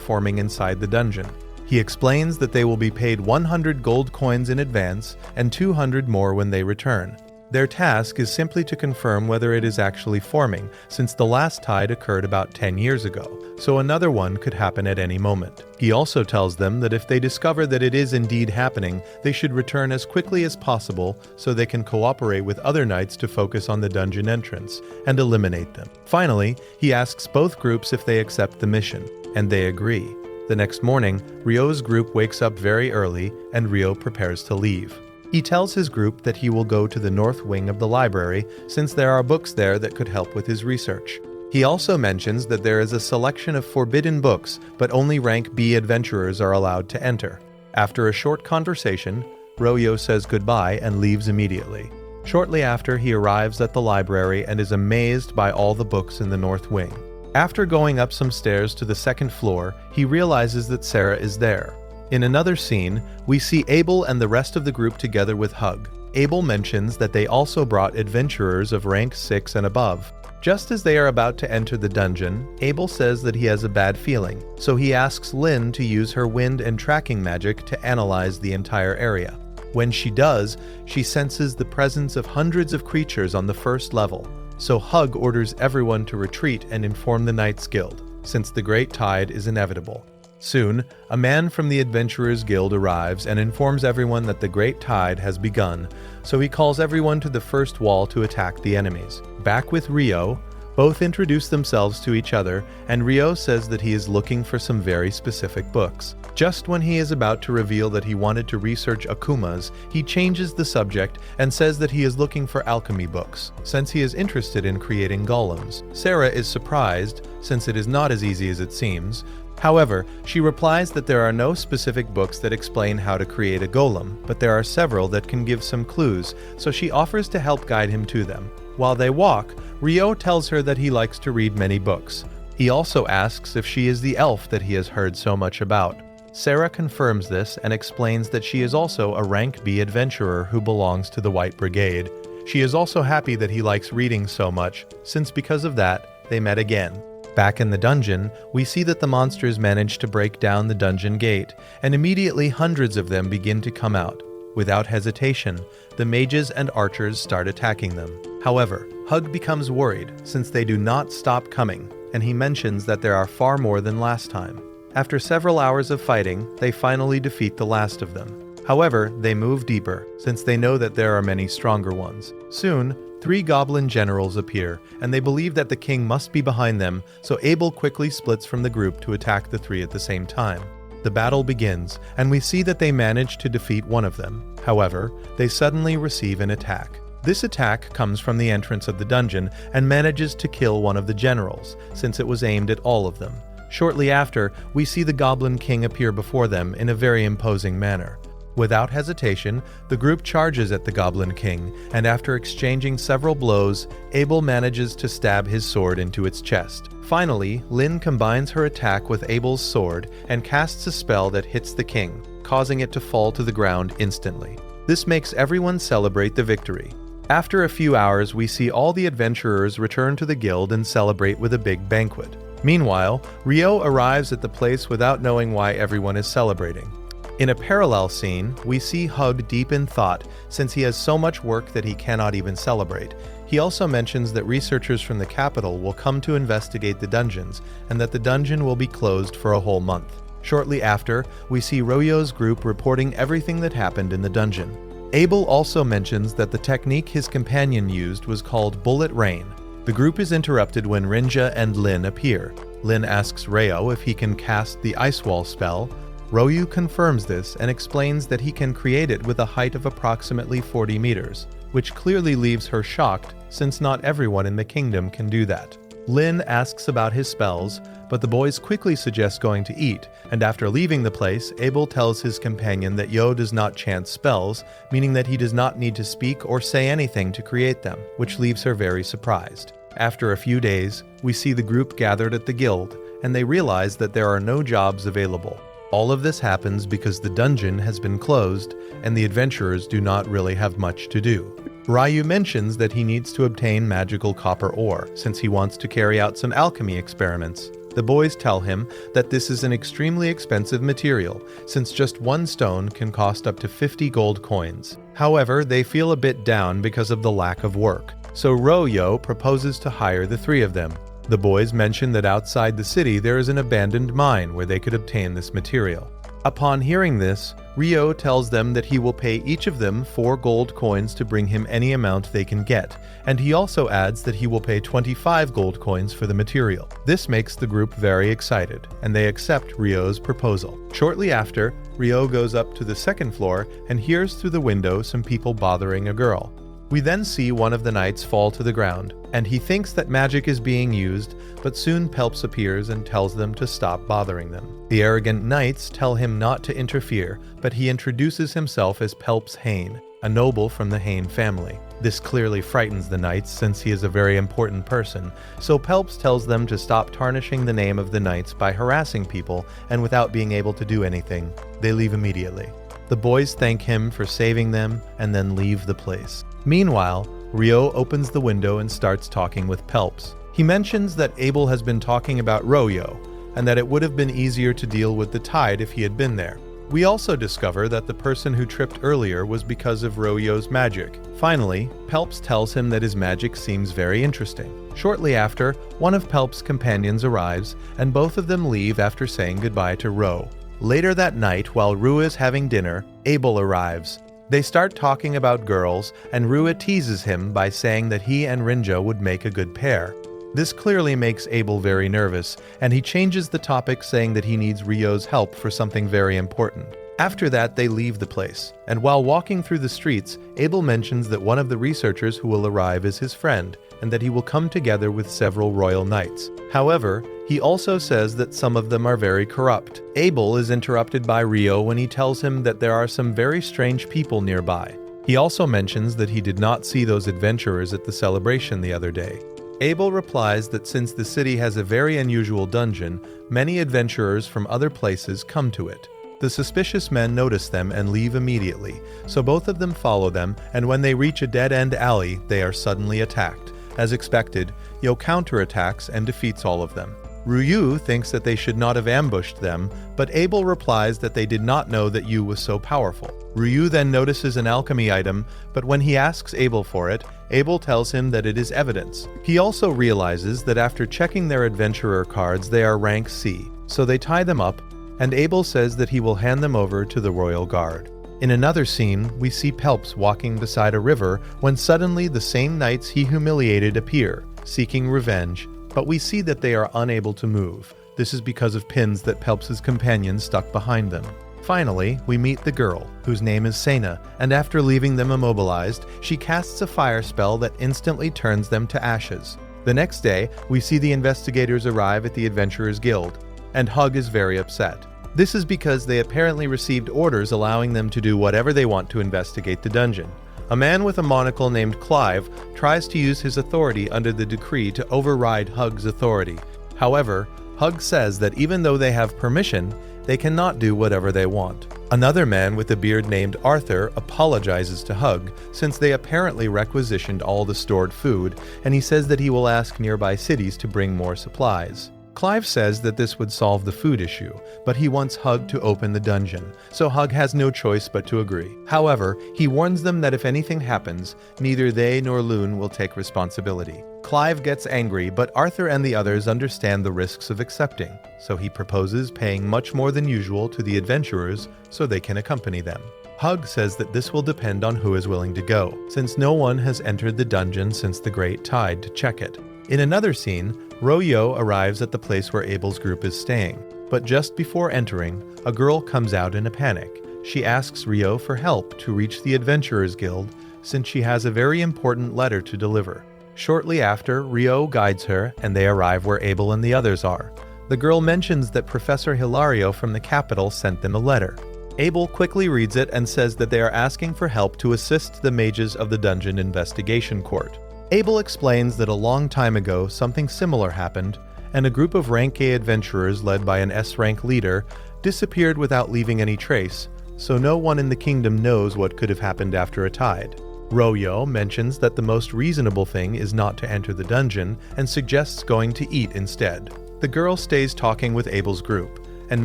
forming inside the dungeon. He explains that they will be paid 100 gold coins in advance and 200 more when they return. Their task is simply to confirm whether it is actually forming, since the last tide occurred about 10 years ago, so another one could happen at any moment. He also tells them that if they discover that it is indeed happening, they should return as quickly as possible so they can cooperate with other knights to focus on the dungeon entrance and eliminate them. Finally, he asks both groups if they accept the mission, and they agree. The next morning, Ryo's group wakes up very early, and Ryo prepares to leave. He tells his group that he will go to the north wing of the library since there are books there that could help with his research. He also mentions that there is a selection of forbidden books, but only rank B adventurers are allowed to enter. After a short conversation, Ryo says goodbye and leaves immediately. Shortly after, he arrives at the library and is amazed by all the books in the north wing. After going up some stairs to the second floor, he realizes that Sarah is there. In another scene, we see Abel and the rest of the group together with Hug. Abel mentions that they also brought adventurers of rank 6 and above. Just as they are about to enter the dungeon, Abel says that he has a bad feeling, so he asks Lynn to use her wind and tracking magic to analyze the entire area. When she does, she senses the presence of hundreds of creatures on the first level, so Hug orders everyone to retreat and inform the Knights Guild, since the Great Tide is inevitable. Soon, a man from the Adventurers Guild arrives and informs everyone that the Great Tide has begun, so he calls everyone to the first wall to attack the enemies. Back with Ryo, both introduce themselves to each other, and Ryo says that he is looking for some very specific books. Just when he is about to reveal that he wanted to research akumas, he changes the subject and says that he is looking for alchemy books, since he is interested in creating golems. Sarah is surprised, since it is not as easy as it seems. However, she replies that there are no specific books that explain how to create a golem, but there are several that can give some clues, so she offers to help guide him to them. While they walk, Ryo tells her that he likes to read many books. He also asks if she is the elf that he has heard so much about. Sarah confirms this and explains that she is also a rank B adventurer who belongs to the White Brigade. She is also happy that he likes reading so much, since because of that, they met again. Back in the dungeon, we see that the monsters manage to break down the dungeon gate, and immediately hundreds of them begin to come out. Without hesitation, the mages and archers start attacking them. However, Hug becomes worried since they do not stop coming, and he mentions that there are far more than last time. After several hours of fighting, they finally defeat the last of them. However, they move deeper, since they know that there are many stronger ones. Soon, 3 goblin generals appear, and they believe that the king must be behind them, so Abel quickly splits from the group to attack the 3 at the same time. The battle begins, and we see that they manage to defeat one of them. However, they suddenly receive an attack. This attack comes from the entrance of the dungeon and manages to kill one of the generals, since it was aimed at all of them. Shortly after, we see the Goblin King appear before them in a very imposing manner. Without hesitation, the group charges at the Goblin King, and after exchanging several blows, Abel manages to stab his sword into its chest. Finally, Lynn combines her attack with Abel's sword and casts a spell that hits the king, causing it to fall to the ground instantly. This makes everyone celebrate the victory. After a few hours, we see all the adventurers return to the guild and celebrate with a big banquet. Meanwhile, Ryo arrives at the place without knowing why everyone is celebrating. In a parallel scene, we see Hug deep in thought since he has so much work that he cannot even celebrate. He also mentions that researchers from the capital will come to investigate the dungeons and that the dungeon will be closed for a whole month. Shortly after, we see Ryo's group reporting everything that happened in the dungeon. Abel also mentions that the technique his companion used was called Bullet Rain. The group is interrupted when Rinja and Lin appear. Lin asks Ryo if he can cast the Ice Wall spell. Ryu confirms this and explains that he can create it with a height of approximately 40 meters, which clearly leaves her shocked since not everyone in the kingdom can do that. Lin asks about his spells, but the boys quickly suggest going to eat, and after leaving the place, Abel tells his companion that Yo does not chant spells, meaning that he does not need to speak or say anything to create them, which leaves her very surprised. After a few days, we see the group gathered at the guild, and they realize that there are no jobs available. All of this happens because the dungeon has been closed and the adventurers do not really have much to do. Ryu mentions that he needs to obtain magical copper ore since he wants to carry out some alchemy experiments. The boys tell him that this is an extremely expensive material, since just one stone can cost up to 50 gold coins. However, they feel a bit down because of the lack of work, so Ryo proposes to hire the three of them. The boys mention that outside the city there is an abandoned mine where they could obtain this material. Upon hearing this, Ryo tells them that he will pay each of them 4 gold coins to bring him any amount they can get, and he also adds that he will pay 25 gold coins for the material. This makes the group very excited, and they accept Ryo's proposal. Shortly after, Ryo goes up to the second floor and hears through the window some people bothering a girl. We then see one of the knights fall to the ground, and he thinks that magic is being used, but soon Pelps appears and tells them to stop bothering them. The arrogant knights tell him not to interfere, but he introduces himself as Pelps Hain, a noble from the Hain family. This clearly frightens the knights since he is a very important person, so Pelps tells them to stop tarnishing the name of the knights by harassing people, and without being able to do anything, they leave immediately. The boys thank him for saving them and then leave the place. Meanwhile, Ryo opens the window and starts talking with Pelps. He mentions that Abel has been talking about Ryo, and that it would have been easier to deal with the tide if he had been there. We also discover that the person who tripped earlier was because of Ryo's magic. Finally, Pelps tells him that his magic seems very interesting. Shortly after, one of Pelps' companions arrives, and both of them leave after saying goodbye to Ro. Later that night, while Rua is having dinner, Abel arrives. They start talking about girls, and Rua teases him by saying that he and Rinja would make a good pair. This clearly makes Abel very nervous, and he changes the topic saying that he needs Ryo's help for something very important. After that, they leave the place, and while walking through the streets, Abel mentions that one of the researchers who will arrive is his friend, and that he will come together with several royal knights. However, he also says that some of them are very corrupt. Abel is interrupted by Ryo when he tells him that there are some very strange people nearby. He also mentions that he did not see those adventurers at the celebration the other day. Abel replies that since the city has a very unusual dungeon, many adventurers from other places come to it. The suspicious men notice them and leave immediately, so both of them follow them, and when they reach a dead-end alley, they are suddenly attacked. As expected, Yo counterattacks and defeats all of them. Ryu thinks that they should not have ambushed them, but Abel replies that they did not know that Yu was so powerful. Ryu then notices an alchemy item, but when he asks Abel for it, Abel tells him that it is evidence. He also realizes that after checking their adventurer cards, they are rank C, so they tie them up, and Abel says that he will hand them over to the royal guard. In another scene, we see Pelps walking beside a river when suddenly the same knights he humiliated appear, seeking revenge, but we see that they are unable to move. This is because of pins that Pelps' companions stuck behind them. Finally, we meet the girl, whose name is Sena, and after leaving them immobilized, she casts a fire spell that instantly turns them to ashes. The next day, we see the investigators arrive at the Adventurers Guild, and Hug is very upset. This is because they apparently received orders allowing them to do whatever they want to investigate the dungeon. A man with a monocle named Clive tries to use his authority under the decree to override Hug's authority. However, Hug says that even though they have permission, they cannot do whatever they want. Another man with a beard named Arthur apologizes to Hug since they apparently requisitioned all the stored food, and he says that he will ask nearby cities to bring more supplies. Clive says that this would solve the food issue, but he wants Hug to open the dungeon, so Hug has no choice but to agree. However, he warns them that if anything happens, neither they nor Loon will take responsibility. Clive gets angry, but Arthur and the others understand the risks of accepting, so he proposes paying much more than usual to the adventurers so they can accompany them. Hug says that this will depend on who is willing to go, since no one has entered the dungeon since the Great Tide to check it. In another scene, Ryo arrives at the place where Abel's group is staying, but just before entering, a girl comes out in a panic. She asks Ryo for help to reach the Adventurers Guild since she has a very important letter to deliver. Shortly after, Ryo guides her and they arrive where Abel and the others are. The girl mentions that Professor Hilario from the capital sent them a letter. Abel quickly reads it and says that they are asking for help to assist the mages of the Dungeon Investigation Court. Abel explains that a long time ago something similar happened, and a group of rank A adventurers led by an S-rank leader disappeared without leaving any trace, so no one in the kingdom knows what could have happened after a tide. Royo mentions that the most reasonable thing is not to enter the dungeon and suggests going to eat instead. The girl stays talking with Abel's group and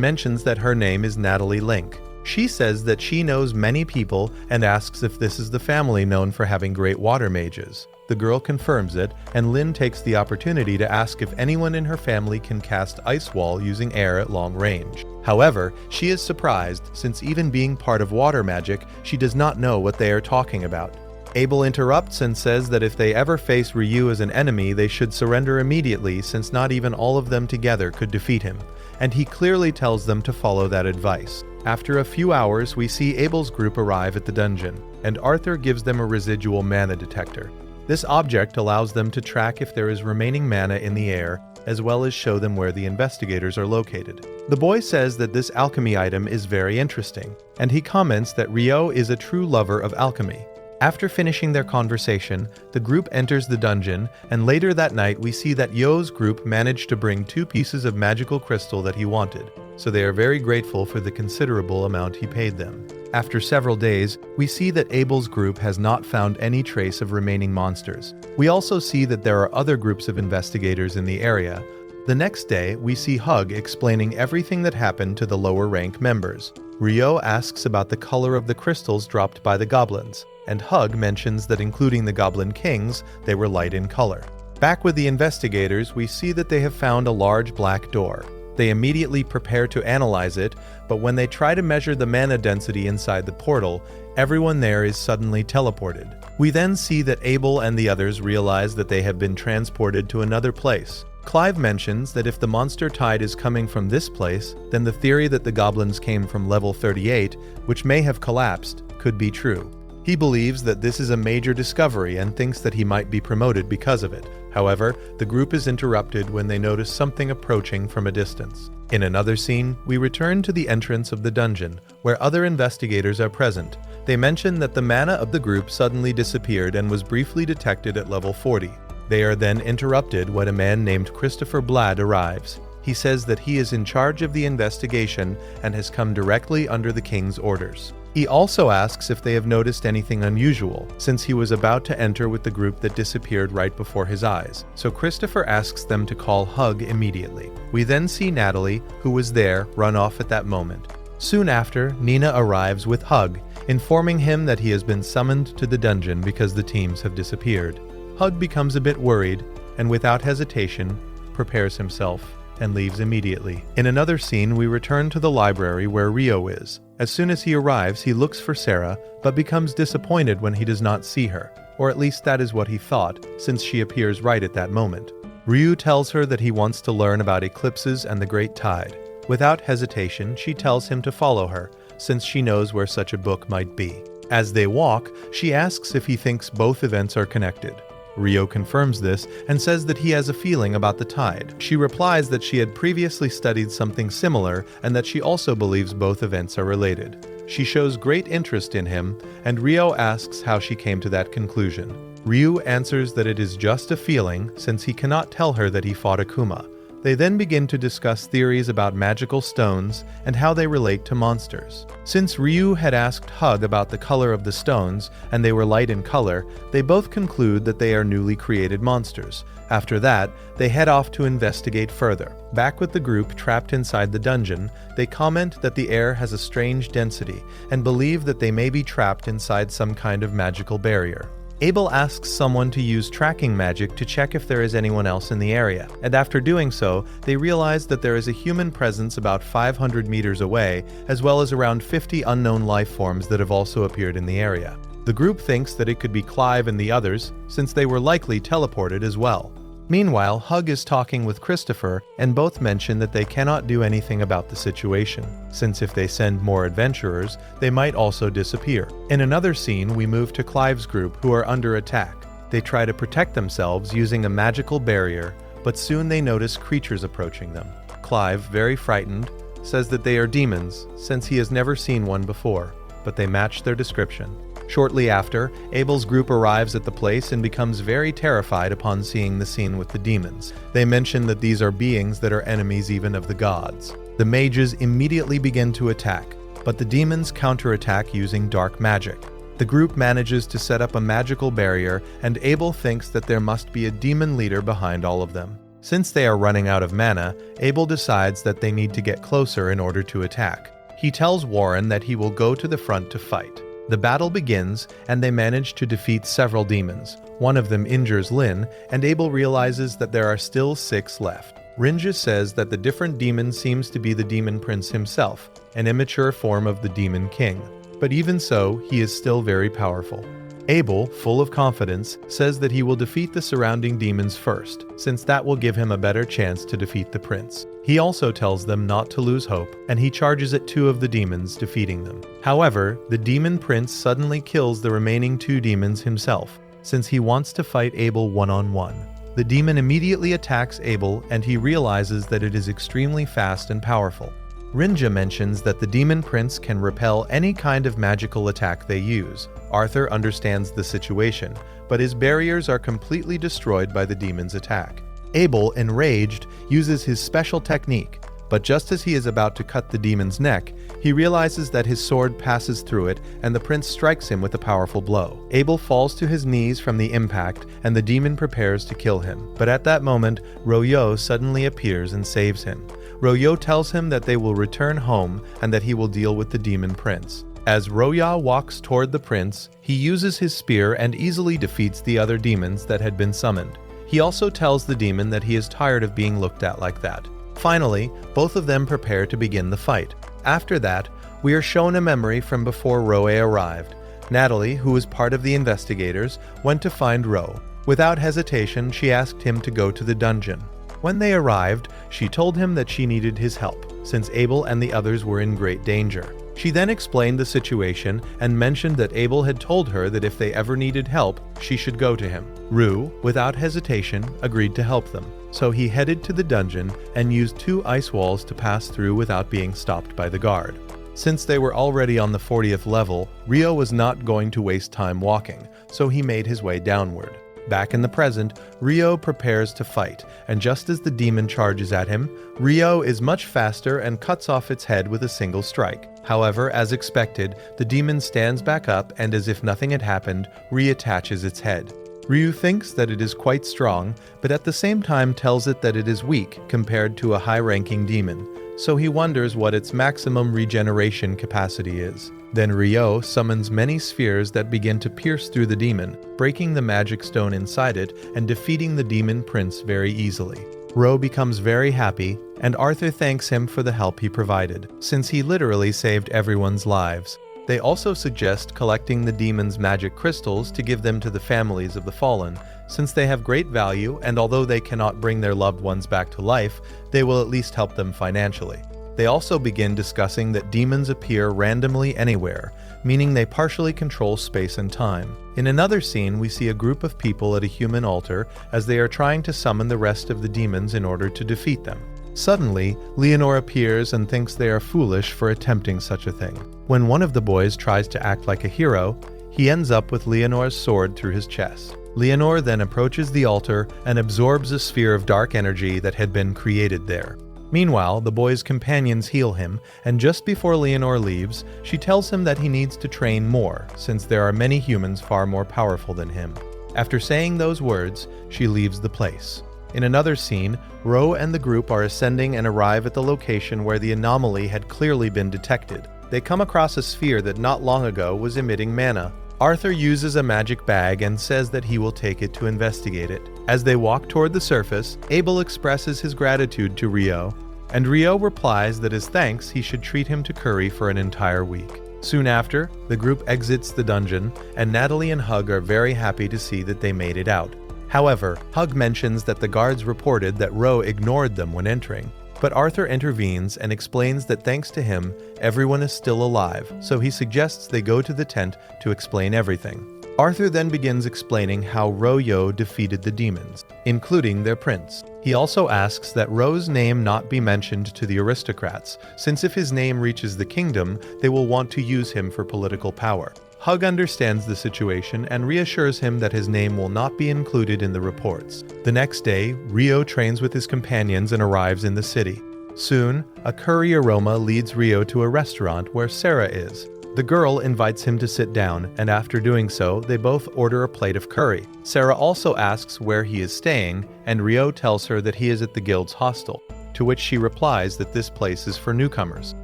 mentions that her name is Natalie Link. She says that she knows many people and asks if this is the family known for having great water mages. The girl confirms it, and Lynn takes the opportunity to ask if anyone in her family can cast Ice Wall using air at long range. However, she is surprised, since even being part of water magic, she does not know what they are talking about. Abel interrupts and says that if they ever face Ryu as an enemy, they should surrender immediately, since not even all of them together could defeat him, and he clearly tells them to follow that advice. After a few hours, we see Abel's group arrive at the dungeon, and Arthur gives them a residual mana detector. This object allows them to track if there is remaining mana in the air, as well as show them where the investigators are located. The boy says that this alchemy item is very interesting, and he comments that Ryo is a true lover of alchemy. After finishing their conversation, the group enters the dungeon, and later that night we see that Yo's group managed to bring 2 pieces of magical crystal that he wanted, so they are very grateful for the considerable amount he paid them. After several days, we see that Abel's group has not found any trace of remaining monsters. We also see that there are other groups of investigators in the area. The next day, we see Hug explaining everything that happened to the lower rank members. Ryo asks about the color of the crystals dropped by the goblins, and Hug mentions that including the Goblin Kings, they were light in color. Back with the investigators, we see that they have found a large black door. They immediately prepare to analyze it, but when they try to measure the mana density inside the portal, everyone there is suddenly teleported. We then see that Abel and the others realize that they have been transported to another place. Clive mentions that if the monster tide is coming from this place, then the theory that the goblins came from level 38, which may have collapsed, could be true. He believes that this is a major discovery and thinks that he might be promoted because of it. However, the group is interrupted when they notice something approaching from a distance. In another scene, we return to the entrance of the dungeon, where other investigators are present. They mention that the mana of the group suddenly disappeared and was briefly detected at level 40. They are then interrupted when a man named Christopher Blad arrives. He says that he is in charge of the investigation and has come directly under the king's orders. He also asks if they have noticed anything unusual, since he was about to enter with the group that disappeared right before his eyes, so Christopher asks them to call Hug immediately. We then see Natalie, who was there, run off at that moment. Soon after, Nina arrives with Hug, informing him that he has been summoned to the dungeon because the teams have disappeared. Hug becomes a bit worried, and without hesitation, prepares himself and leaves immediately. In another scene, we return to the library where Ryo is. As soon as he arrives, he looks for Sarah, but becomes disappointed when he does not see her, or at least that is what he thought, since she appears right at that moment. Ryu tells her that he wants to learn about eclipses and the Great Tide. Without hesitation, she tells him to follow her, since she knows where such a book might be. As they walk, she asks if he thinks both events are connected. Ryo confirms this and says that he has a feeling about the tide. She replies that she had previously studied something similar and that she also believes both events are related. She shows great interest in him, and Ryo asks how she came to that conclusion. Ryu answers that it is just a feeling, since he cannot tell her that he fought Akuma. They then begin to discuss theories about magical stones and how they relate to monsters. Since Ryu had asked Hug about the color of the stones, and they were light in color, they both conclude that they are newly created monsters. After that, they head off to investigate further. Back with the group trapped inside the dungeon, they comment that the air has a strange density, and believe that they may be trapped inside some kind of magical barrier. Abel asks someone to use tracking magic to check if there is anyone else in the area, and after doing so, they realize that there is a human presence about 500 meters away, as well as around 50 unknown life forms that have also appeared in the area. The group thinks that it could be Clive and the others, since they were likely teleported as well. Meanwhile, Hug is talking with Christopher, and both mention that they cannot do anything about the situation, since if they send more adventurers, they might also disappear. In another scene, we move to Clive's group, who are under attack. They try to protect themselves using a magical barrier, but soon they notice creatures approaching them. Clive, very frightened, says that they are demons, since he has never seen one before, but they match their description. Shortly after, Abel's group arrives at the place and becomes very terrified upon seeing the scene with the demons. They mention that these are beings that are enemies even of the gods. The mages immediately begin to attack, but the demons counterattack using dark magic. The group manages to set up a magical barrier, and Abel thinks that there must be a demon leader behind all of them. Since they are running out of mana, Abel decides that they need to get closer in order to attack. He tells Warren that he will go to the front to fight. The battle begins, and they manage to defeat several demons. One of them injures Lynn, and Abel realizes that there are still 6 left. Rinja says that the different demon seems to be the demon prince himself, an immature form of the demon king. But even so, he is still very powerful. Abel, full of confidence, says that he will defeat the surrounding demons first, since that will give him a better chance to defeat the prince. He also tells them not to lose hope, and he charges at 2 of the demons, defeating them. However, the demon prince suddenly kills the remaining 2 demons himself, since he wants to fight Abel one-on-one. The demon immediately attacks Abel, and he realizes that it is extremely fast and powerful. Rinja mentions that the demon prince can repel any kind of magical attack they use. Arthur understands the situation, but his barriers are completely destroyed by the demon's attack. Abel, enraged, uses his special technique, but just as he is about to cut the demon's neck, he realizes that his sword passes through it, and the prince strikes him with a powerful blow. Abel falls to his knees from the impact, and the demon prepares to kill him. But at that moment, Royo suddenly appears and saves him. Royo tells him that they will return home and that he will deal with the demon prince. As Roya walks toward the prince, he uses his spear and easily defeats the other demons that had been summoned. He also tells the demon that he is tired of being looked at like that. Finally, both of them prepare to begin the fight. After that, we are shown a memory from before Roe arrived. Natalie, who was part of the investigators, went to find Roe. Without hesitation, she asked him to go to the dungeon. When they arrived, she told him that she needed his help, since Abel and the others were in great danger. She then explained the situation and mentioned that Abel had told her that if they ever needed help, she should go to him. Rue, without hesitation, agreed to help them. So he headed to the dungeon and used 2 ice walls to pass through without being stopped by the guard. Since they were already on the 40th level, Rio was not going to waste time walking, so he made his way downward. Back in the present, Rio prepares to fight, and just as the demon charges at him, Rio is much faster and cuts off its head with a single strike. However, as expected, the demon stands back up and, as if nothing had happened, reattaches its head. Ryu thinks that it is quite strong, but at the same time tells it that it is weak compared to a high-ranking demon, so he wonders what its maximum regeneration capacity is. Then Ryo summons many spheres that begin to pierce through the demon, breaking the magic stone inside it and defeating the demon prince very easily. Ro becomes very happy, and Arthur thanks him for the help he provided, since he literally saved everyone's lives. They also suggest collecting the demon's magic crystals to give them to the families of the fallen, since they have great value, and although they cannot bring their loved ones back to life, they will at least help them financially. They also begin discussing that demons appear randomly anywhere, meaning they partially control space and time. In another scene, we see a group of people at a human altar as they are trying to summon the rest of the demons in order to defeat them. Suddenly, Leonore appears and thinks they are foolish for attempting such a thing. When one of the boys tries to act like a hero, he ends up with Leonore's sword through his chest. Leonore then approaches the altar and absorbs a sphere of dark energy that had been created there. Meanwhile, the boy's companions heal him, and just before Leonore leaves, she tells him that he needs to train more, since there are many humans far more powerful than him. After saying those words, she leaves the place. In another scene, Ro and the group are ascending and arrive at the location where the anomaly had clearly been detected. They come across a sphere that not long ago was emitting mana. Arthur uses a magic bag and says that he will take it to investigate it. As they walk toward the surface, Abel expresses his gratitude to Rio, and Rio replies that as thanks he should treat him to curry for an entire week. Soon after, the group exits the dungeon, and Natalie and Hug are very happy to see that they made it out. However, Hug mentions that the guards reported that Ro ignored them when entering, but Arthur intervenes and explains that thanks to him, everyone is still alive, so he suggests they go to the tent to explain everything. Arthur then begins explaining how Ro-Yo defeated the demons, including their prince. He also asks that Ro's name not be mentioned to the aristocrats, since if his name reaches the kingdom, they will want to use him for political power. Hug understands the situation and reassures him that his name will not be included in the reports. The next day, Ryo trains with his companions and arrives in the city. Soon, a curry aroma leads Ryo to a restaurant where Sarah is. The girl invites him to sit down, and after doing so, they both order a plate of curry. Sarah also asks where he is staying, and Ryo tells her that he is at the guild's hostel, to which she replies that this place is for newcomers.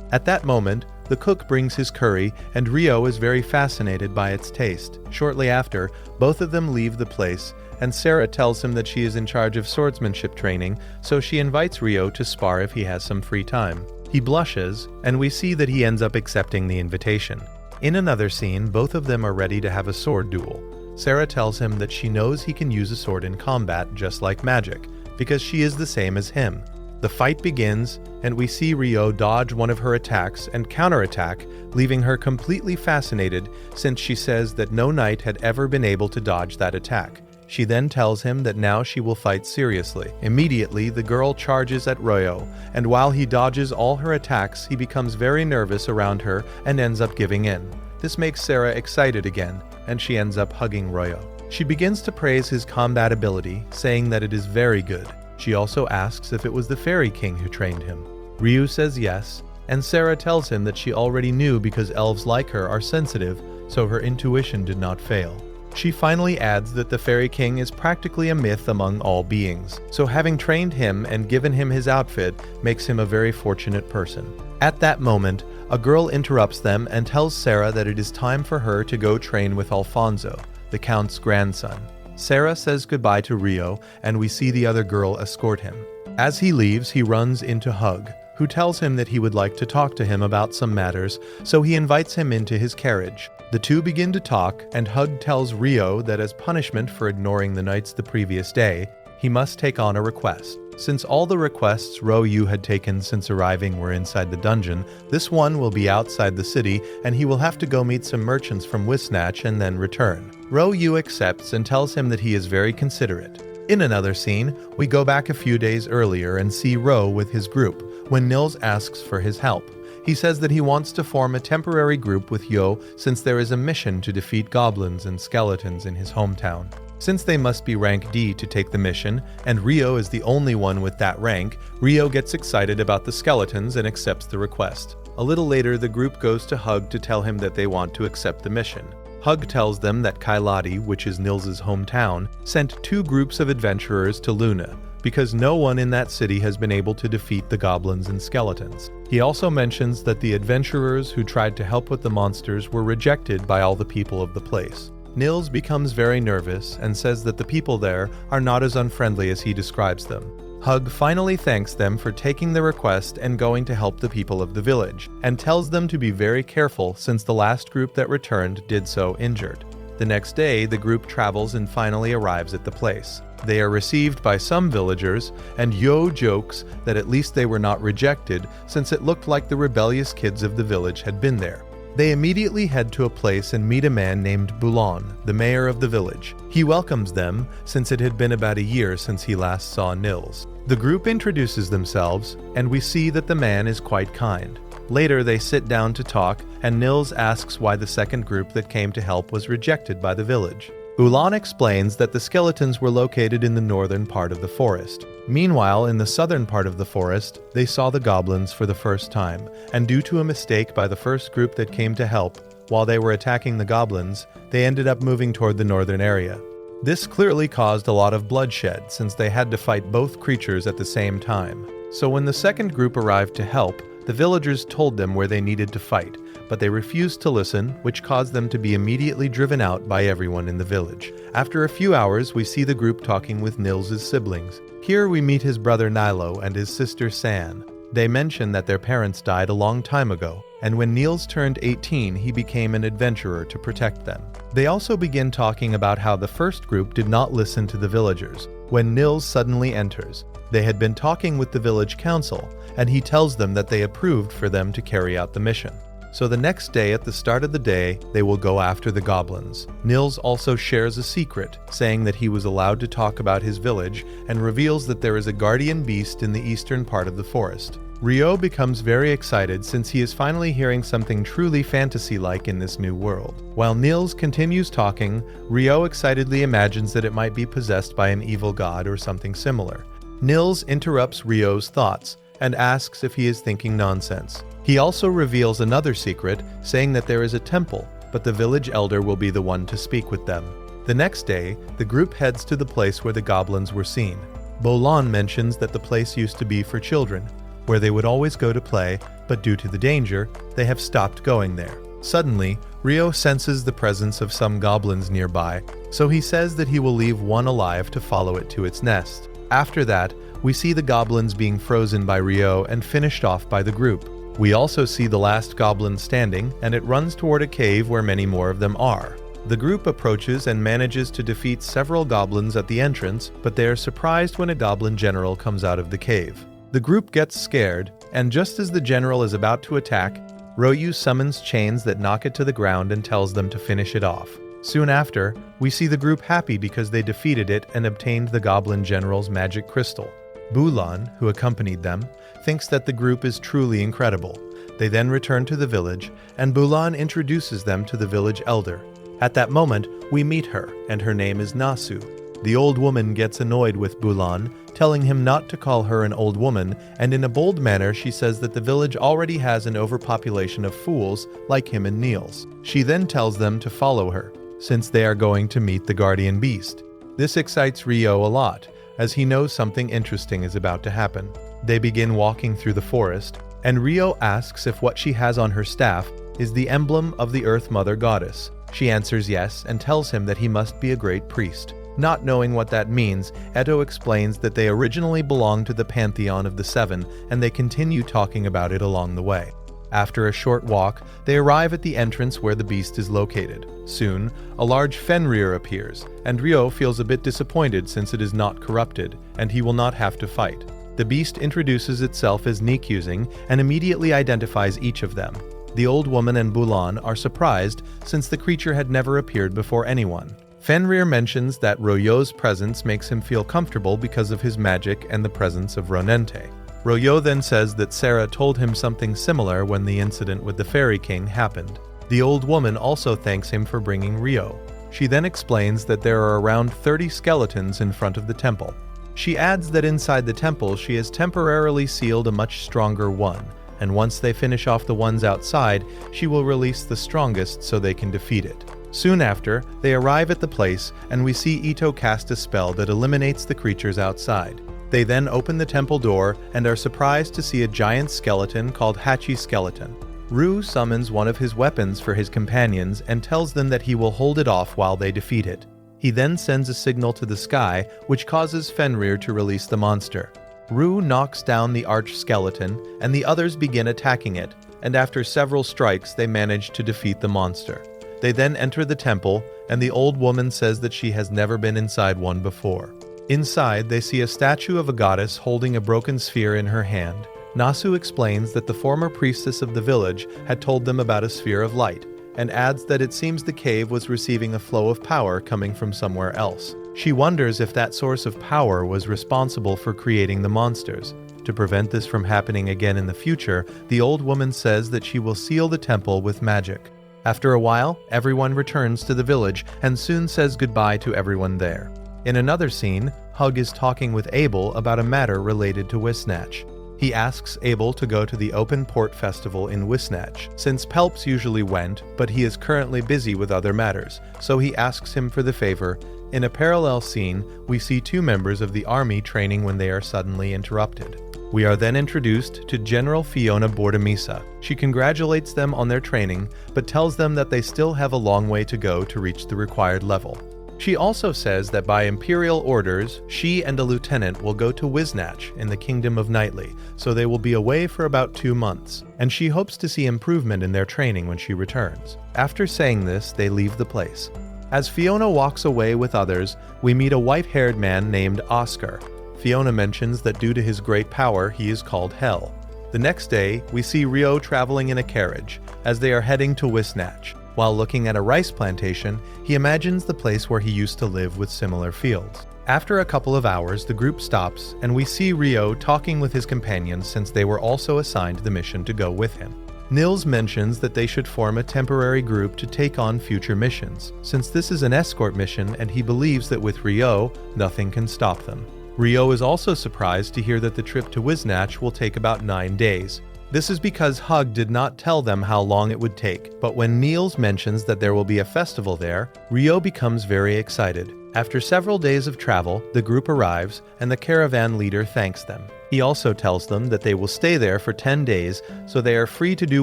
At that moment, the cook brings his curry, and Ryo is very fascinated by its taste. Shortly after, both of them leave the place, and Sarah tells him that she is in charge of swordsmanship training, so she invites Ryo to spar if he has some free time. He blushes, and we see that he ends up accepting the invitation. In another scene, both of them are ready to have a sword duel. Sarah tells him that she knows he can use a sword in combat just like magic, because she is the same as him. The fight begins, and we see Ryo dodge one of her attacks and counterattack, leaving her completely fascinated since she says that no knight had ever been able to dodge that attack. She then tells him that now she will fight seriously. Immediately, the girl charges at Ryo, and while he dodges all her attacks, he becomes very nervous around her and ends up giving in. This makes Sarah excited again, and she ends up hugging Ryo. She begins to praise his combat ability, saying that it is very good. She also asks if it was the Fairy King who trained him. Ryu says yes, and Sarah tells him that she already knew because elves like her are sensitive, so her intuition did not fail. She finally adds that the Fairy King is practically a myth among all beings, so having trained him and given him his outfit makes him a very fortunate person. At that moment, a girl interrupts them and tells Sarah that it is time for her to go train with Alfonso, the Count's grandson. Sarah says goodbye to Ryo, and we see the other girl escort him. As he leaves, he runs into Hug, who tells him that he would like to talk to him about some matters, so he invites him into his carriage. The two begin to talk, and Hug tells Ryo that as punishment for ignoring the knights the previous day, he must take on a request. Since all the requests Ryu had taken since arriving were inside the dungeon, this one will be outside the city, and he will have to go meet some merchants from Wisnach and then return. Ryu accepts and tells him that he is very considerate. In another scene, we go back a few days earlier and see Ro with his group, when Nils asks for his help. He says that he wants to form a temporary group with Yo since there is a mission to defeat goblins and skeletons in his hometown. Since they must be rank D to take the mission, and Ryo is the only one with that rank, Ryo gets excited about the skeletons and accepts the request. A little later, the group goes to Hug to tell him that they want to accept the mission. Hug tells them that Kyatti, which is Nils's hometown, sent 2 groups of adventurers to Luna, because no one in that city has been able to defeat the goblins and skeletons. He also mentions that the adventurers who tried to help with the monsters were rejected by all the people of the place. Nils becomes very nervous and says that the people there are not as unfriendly as he describes them. Hug finally thanks them for taking the request and going to help the people of the village, and tells them to be very careful since the last group that returned did so injured. The next day, the group travels and finally arrives at the place. They are received by some villagers, and Yo jokes that at least they were not rejected since it looked like the rebellious kids of the village had been there. They immediately head to a place and meet a man named Boulon, the mayor of the village. He welcomes them, since it had been about a year since he last saw Nils. The group introduces themselves, and we see that the man is quite kind. Later they sit down to talk, and Nils asks why the second group that came to help was rejected by the village. Boulon explains that the skeletons were located in the northern part of the forest. Meanwhile, in the southern part of the forest, they saw the goblins for the first time, and due to a mistake by the first group that came to help, while they were attacking the goblins, they ended up moving toward the northern area. This clearly caused a lot of bloodshed since they had to fight both creatures at the same time. So when the second group arrived to help, the villagers told them where they needed to fight, but they refused to listen, which caused them to be immediately driven out by everyone in the village. After a few hours, we see the group talking with Nils's siblings. Here we meet his brother Nilo and his sister San. They mention that their parents died a long time ago, and when Nils turned 18, he became an adventurer to protect them. They also begin talking about how the first group did not listen to the villagers. When Nils suddenly enters, they had been talking with the village council, and he tells them that they approved for them to carry out the mission. So the next day, at the start of the day, they will go after the goblins. Nils also shares a secret, saying that he was allowed to talk about his village, and reveals that there is a guardian beast in the eastern part of the forest. Ryo becomes very excited since he is finally hearing something truly fantasy-like in this new world. While Nils continues talking, Ryo excitedly imagines that it might be possessed by an evil god or something similar. Nils interrupts Ryo's thoughts and asks if he is thinking nonsense. He also reveals another secret, saying that there is a temple, but the village elder will be the one to speak with them. The next day, the group heads to the place where the goblins were seen. Bolan mentions that the place used to be for children, where they would always go to play, but due to the danger, they have stopped going there. Suddenly, Ryo senses the presence of some goblins nearby, so he says that he will leave one alive to follow it to its nest. After that, we see the goblins being frozen by Ryo and finished off by the group. We also see the last goblin standing, and it runs toward a cave where many more of them are. The group approaches and manages to defeat several goblins at the entrance, but they are surprised when a goblin general comes out of the cave. The group gets scared, and just as the general is about to attack, Ryu summons chains that knock it to the ground and tells them to finish it off. Soon after, we see the group happy because they defeated it and obtained the goblin general's magic crystal. Bulan, who accompanied them, thinks that the group is truly incredible. They then return to the village, and Bulan introduces them to the village elder. At that moment, we meet her, and her name is Nasu. The old woman gets annoyed with Bulan, telling him not to call her an old woman, and in a bold manner she says that the village already has an overpopulation of fools like him and Niels. She then tells them to follow her, since they are going to meet the guardian beast. This excites Ryo a lot, as he knows something interesting is about to happen. They begin walking through the forest, and Ryo asks if what she has on her staff is the emblem of the Earth Mother Goddess. She answers yes and tells him that he must be a great priest. Not knowing what that means, Eto explains that they originally belonged to the pantheon of the Seven, and they continue talking about it along the way. After a short walk, they arrive at the entrance where the beast is located. Soon, a large Fenrir appears, and Ryo feels a bit disappointed since it is not corrupted, and he will not have to fight. The beast introduces itself as Nikuzing and immediately identifies each of them. The old woman and Bulan are surprised since the creature had never appeared before anyone. Fenrir mentions that Ryo's presence makes him feel comfortable because of his magic and the presence of Ronente. Ryo then says that Sarah told him something similar when the incident with the Fairy King happened. The old woman also thanks him for bringing Ryo. She then explains that there are around 30 skeletons in front of the temple. She adds that inside the temple she has temporarily sealed a much stronger one, and once they finish off the ones outside, she will release the strongest so they can defeat it. Soon after, they arrive at the place, and we see Ito cast a spell that eliminates the creatures outside. They then open the temple door and are surprised to see a giant skeleton called Hachi Skeleton. Ru summons one of his weapons for his companions and tells them that he will hold it off while they defeat it. He then sends a signal to the sky, which causes Fenrir to release the monster. Ru knocks down the arch skeleton, and the others begin attacking it, and after several strikes they manage to defeat the monster. They then enter the temple, and the old woman says that she has never been inside one before. Inside, they see a statue of a goddess holding a broken sphere in her hand. Nasu explains that the former priestess of the village had told them about a sphere of light, and adds that it seems the cave was receiving a flow of power coming from somewhere else. She wonders if that source of power was responsible for creating the monsters. To prevent this from happening again in the future, the old woman says that she will seal the temple with magic. After a while, everyone returns to the village and soon says goodbye to everyone there. In another scene, Hug is talking with Abel about a matter related to Wisnach. He asks Abel to go to the Open Port Festival in Wisnach, since Pelps usually went, but he is currently busy with other matters, so he asks him for the favor. In a parallel scene, we see two members of the army training when they are suddenly interrupted. We are then introduced to General Fiona Bordemisa. She congratulates them on their training, but tells them that they still have a long way to go to reach the required level. She also says that by Imperial orders, she and a lieutenant will go to Wisnach in the Kingdom of Knightly, so they will be away for about 2 months, and she hopes to see improvement in their training when she returns. After saying this, they leave the place. As Fiona walks away with others, we meet a white-haired man named Oscar. Fiona mentions that due to his great power, he is called Hell. The next day, we see Ryo traveling in a carriage, as they are heading to Wisnach. While looking at a rice plantation, he imagines the place where he used to live with similar fields. After a couple of hours, the group stops, and we see Ryo talking with his companions since they were also assigned the mission to go with him. Nils mentions that they should form a temporary group to take on future missions, since this is an escort mission and he believes that with Ryo, nothing can stop them. Ryo is also surprised to hear that the trip to Wisnach will take about 9 days. This is because Hug did not tell them how long it would take, but when Niels mentions that there will be a festival there, Ryo becomes very excited. After several days of travel, the group arrives, and the caravan leader thanks them. He also tells them that they will stay there for 10 days, so they are free to do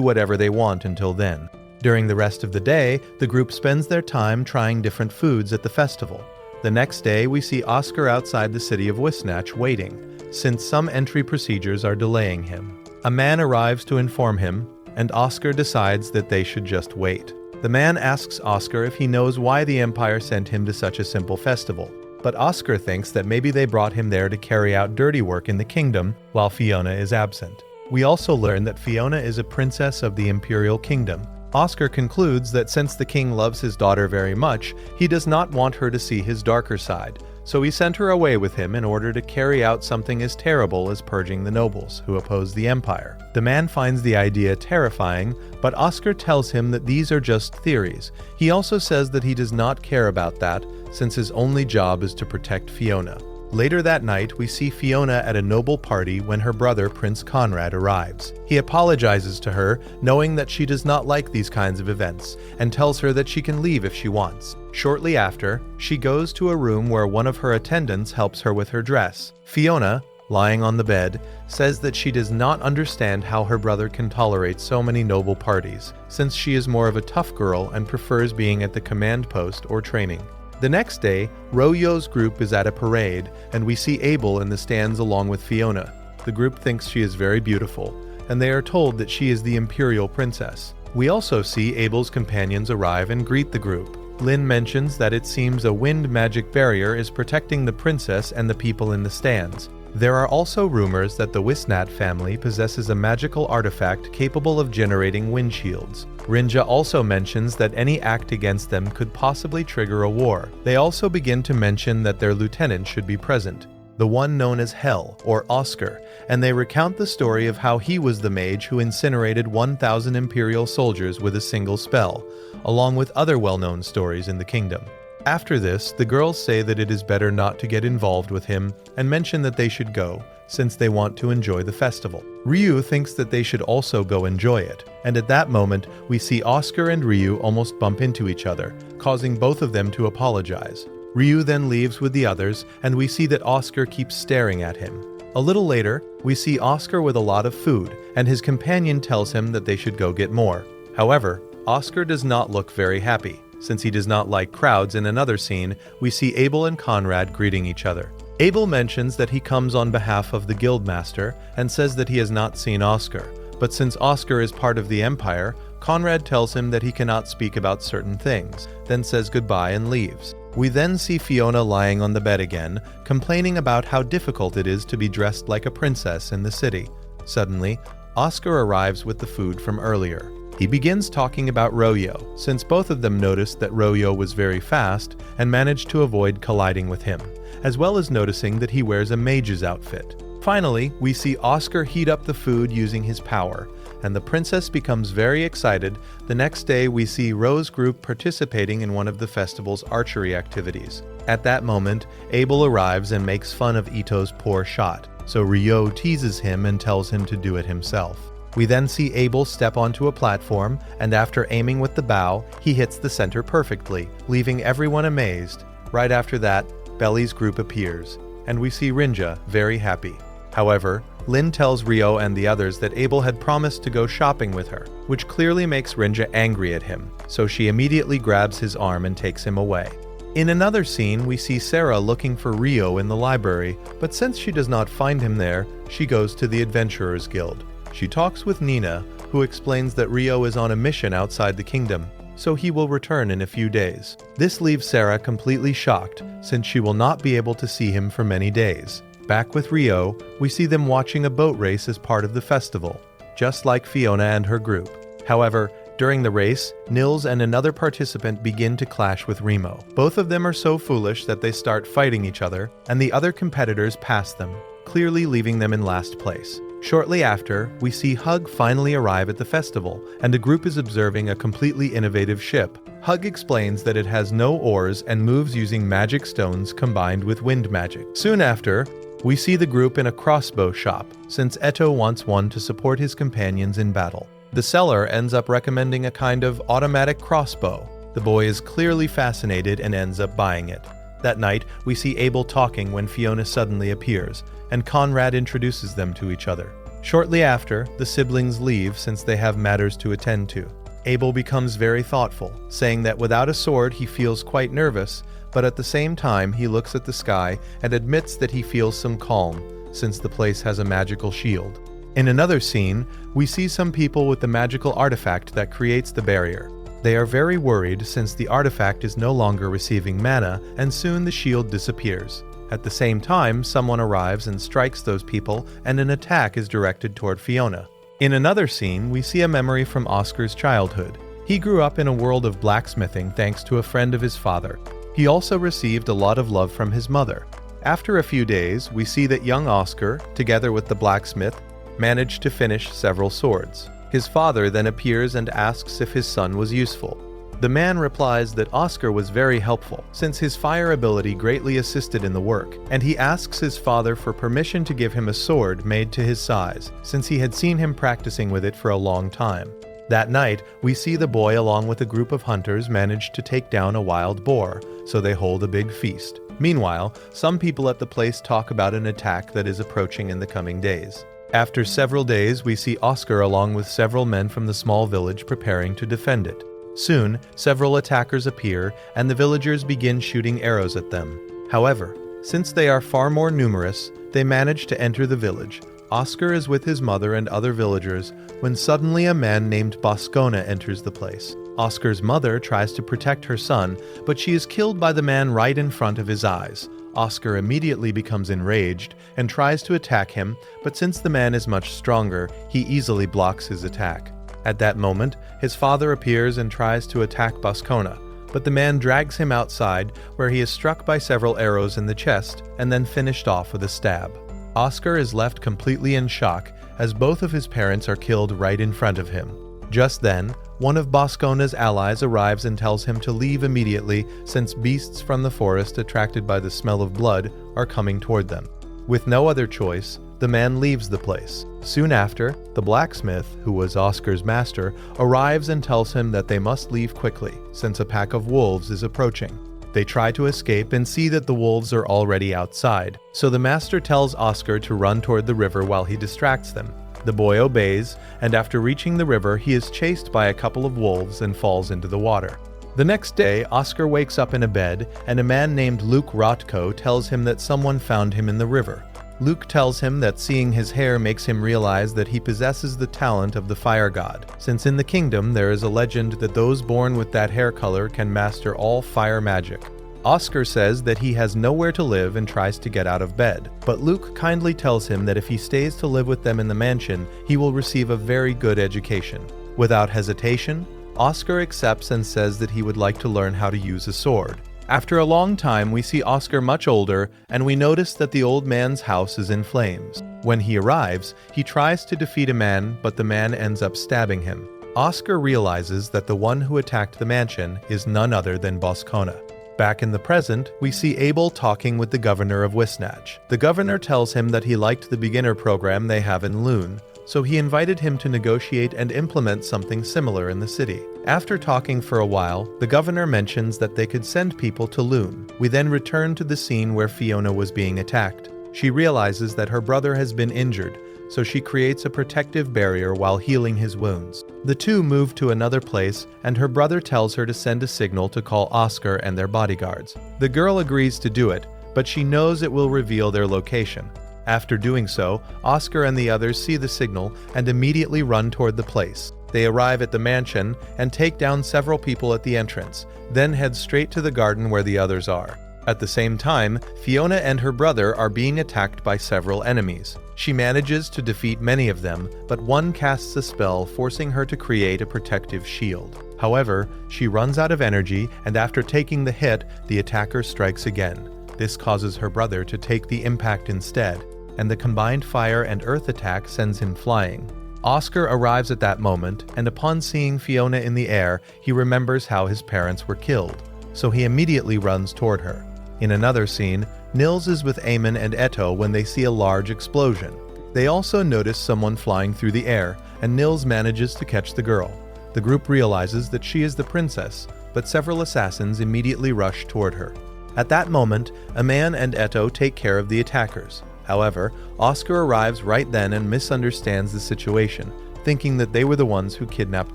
whatever they want until then. During the rest of the day, the group spends their time trying different foods at the festival. The next day, we see Oscar outside the city of Wisnach waiting, since some entry procedures are delaying him. A man arrives to inform him, and Oscar decides that they should just wait. The man asks Oscar if he knows why the Empire sent him to such a simple festival, but Oscar thinks that maybe they brought him there to carry out dirty work in the kingdom while Fiona is absent. We also learn that Fiona is a princess of the Imperial kingdom. Oscar concludes that since the king loves his daughter very much, he does not want her to see his darker side, so he sent her away with him in order to carry out something as terrible as purging the nobles who oppose the Empire. The man finds the idea terrifying, but Oscar tells him that these are just theories. He also says that he does not care about that, since his only job is to protect Fiona. Later that night, we see Fiona at a noble party when her brother Prince Conrad arrives. He apologizes to her, knowing that she does not like these kinds of events, and tells her that she can leave if she wants. Shortly after, she goes to a room where one of her attendants helps her with her dress. Fiona, lying on the bed, says that she does not understand how her brother can tolerate so many noble parties, since she is more of a tough girl and prefers being at the command post or training. The next day, Ryo's group is at a parade, and we see Abel in the stands along with Fiona. The group thinks she is very beautiful, and they are told that she is the Imperial princess. We also see Abel's companions arrive and greet the group. Lynn mentions that it seems a wind magic barrier is protecting the princess and the people in the stands. There are also rumors that the Wisnach family possesses a magical artifact capable of generating wind shields. Rinja also mentions that any act against them could possibly trigger a war. They also begin to mention that their lieutenant should be present, the one known as Hell, or Oscar, and they recount the story of how he was the mage who incinerated 1,000 Imperial soldiers with a single spell, along with other well-known stories in the kingdom. After this, the girls say that it is better not to get involved with him and mention that they should go, since they want to enjoy the festival. Ryu thinks that they should also go enjoy it, and at that moment, we see Oscar and Ryu almost bump into each other, causing both of them to apologize. Ryu then leaves with the others, and we see that Oscar keeps staring at him. A little later, we see Oscar with a lot of food, and his companion tells him that they should go get more. However, Oscar does not look very happy. Since he does not like crowds, in another scene, we see Abel and Conrad greeting each other. Abel mentions that he comes on behalf of the Guildmaster and says that he has not seen Oscar, but since Oscar is part of the Empire, Conrad tells him that he cannot speak about certain things, then says goodbye and leaves. We then see Fiona lying on the bed again, complaining about how difficult it is to be dressed like a princess in the city. Suddenly, Oscar arrives with the food from earlier. He begins talking about Ryo, since both of them noticed that Ryo was very fast and managed to avoid colliding with him, as well as noticing that he wears a mage's outfit. Finally, we see Oscar heat up the food using his power, and the princess becomes very excited. The next day, we see Ryo's group participating in one of the festival's archery activities. At that moment, Abel arrives and makes fun of Ito's poor shot, so Ryo teases him and tells him to do it himself. We then see Abel step onto a platform, and after aiming with the bow, he hits the center perfectly, leaving everyone amazed. Right after that, Belly's group appears, and we see Rinja very happy. However, Lynn tells Ryo and the others that Abel had promised to go shopping with her, which clearly makes Rinja angry at him, so she immediately grabs his arm and takes him away. In another scene, we see Sarah looking for Ryo in the library, but since she does not find him there, she goes to the Adventurers Guild. She talks with Nina, who explains that Ryo is on a mission outside the kingdom, so he will return in a few days. This leaves Sarah completely shocked, since she will not be able to see him for many days. Back with Ryo, we see them watching a boat race as part of the festival, just like Fiona and her group. However, During the race, Nils and another participant begin to clash with Remo. Both of them are so foolish that they start fighting each other, and the other competitors pass them, clearly leaving them in last place. Shortly after, we see Hug finally arrive at the festival, and a group is observing a completely innovative ship. Hug explains that it has no oars and moves using magic stones combined with wind magic. Soon after, we see the group in a crossbow shop, since Eto wants one to support his companions in battle. The seller ends up recommending a kind of automatic crossbow. The boy is clearly fascinated and ends up buying it. That night, we see Abel talking when Fiona suddenly appears, and Conrad introduces them to each other. Shortly after, the siblings leave since they have matters to attend to. Abel becomes very thoughtful, saying that without a sword he feels quite nervous, but at the same time he looks at the sky and admits that he feels some calm, since the place has a magical shield. In another scene, we see some people with the magical artifact that creates the barrier. They are very worried since the artifact is no longer receiving mana, and soon the shield disappears. At the same time, someone arrives and strikes those people, and an attack is directed toward Fiona. In another scene, we see a memory from Oscar's childhood. He grew up in a world of blacksmithing thanks to a friend of his father. He also received a lot of love from his mother. After a few days, we see that young Oscar, together with the blacksmith, managed to finish several swords. His father then appears and asks if his son was useful. The man replies that Oscar was very helpful, since his fire ability greatly assisted in the work, and he asks his father for permission to give him a sword made to his size, since he had seen him practicing with it for a long time. That night, we see the boy along with a group of hunters manage to take down a wild boar, so they hold a big feast. Meanwhile, some people at the place talk about an attack that is approaching in the coming days. After several days, we see Oscar along with several men from the small village preparing to defend it. Soon, several attackers appear, and the villagers begin shooting arrows at them. However, since they are far more numerous, they manage to enter the village. Oscar is with his mother and other villagers when suddenly a man named Boscona enters the place. Oscar's mother tries to protect her son, but she is killed by the man right in front of his eyes. Oscar immediately becomes enraged and tries to attack him, but since the man is much stronger, he easily blocks his attack. At that moment, his father appears and tries to attack Boscona, but the man drags him outside, where he is struck by several arrows in the chest and then finished off with a stab. Oscar is left completely in shock, as both of his parents are killed right in front of him. Just then, one of Boscona's allies arrives and tells him to leave immediately, since beasts from the forest attracted by the smell of blood are coming toward them. With no other choice, the man leaves the place. Soon after, the blacksmith, who was Oscar's master, arrives and tells him that they must leave quickly, since a pack of wolves is approaching. They try to escape and see that the wolves are already outside, so the master tells Oscar to run toward the river while he distracts them. The boy obeys, and after reaching the river, he is chased by a couple of wolves and falls into the water. The next day, Oscar wakes up in a bed, and a man named Luke Rotko tells him that someone found him in the river. Luke tells him that seeing his hair makes him realize that he possesses the talent of the fire god, since in the kingdom there is a legend that those born with that hair color can master all fire magic. Oscar says that he has nowhere to live and tries to get out of bed, but Luke kindly tells him that if he stays to live with them in the mansion, he will receive a very good education. Without hesitation, Oscar accepts and says that he would like to learn how to use a sword. After a long time, we see Oscar much older, and we notice that the old man's house is in flames. When he arrives, he tries to defeat a man, but the man ends up stabbing him. Oscar realizes that the one who attacked the mansion is none other than Boscona. Back in the present, we see Abel talking with the governor of Wisnach. The governor tells him that he liked the beginner program they have in Lune, so he invited him to negotiate and implement something similar in the city. After talking for a while, the governor mentions that they could send people to Lune. We then return to the scene where Fiona was being attacked. She realizes that her brother has been injured, so she creates a protective barrier while healing his wounds. The two move to another place, and her brother tells her to send a signal to call Oscar and their bodyguards. The girl agrees to do it, but she knows it will reveal their location. After doing so, Oscar and the others see the signal and immediately run toward the place. They arrive at the mansion and take down several people at the entrance, then head straight to the garden where the others are. At the same time, Fiona and her brother are being attacked by several enemies. She manages to defeat many of them, but one casts a spell forcing her to create a protective shield. However, she runs out of energy, and after taking the hit, the attacker strikes again. This causes her brother to take the impact instead, and the combined fire and earth attack sends him flying. Oscar arrives at that moment, and upon seeing Fiona in the air, he remembers how his parents were killed, so he immediately runs toward her. In another scene, Nils is with Eamon and Eto when they see a large explosion. They also notice someone flying through the air, and Nils manages to catch the girl. The group realizes that she is the princess, but several assassins immediately rush toward her. At that moment, Eamon and Eto take care of the attackers. However, Oscar arrives right then and misunderstands the situation, thinking that they were the ones who kidnapped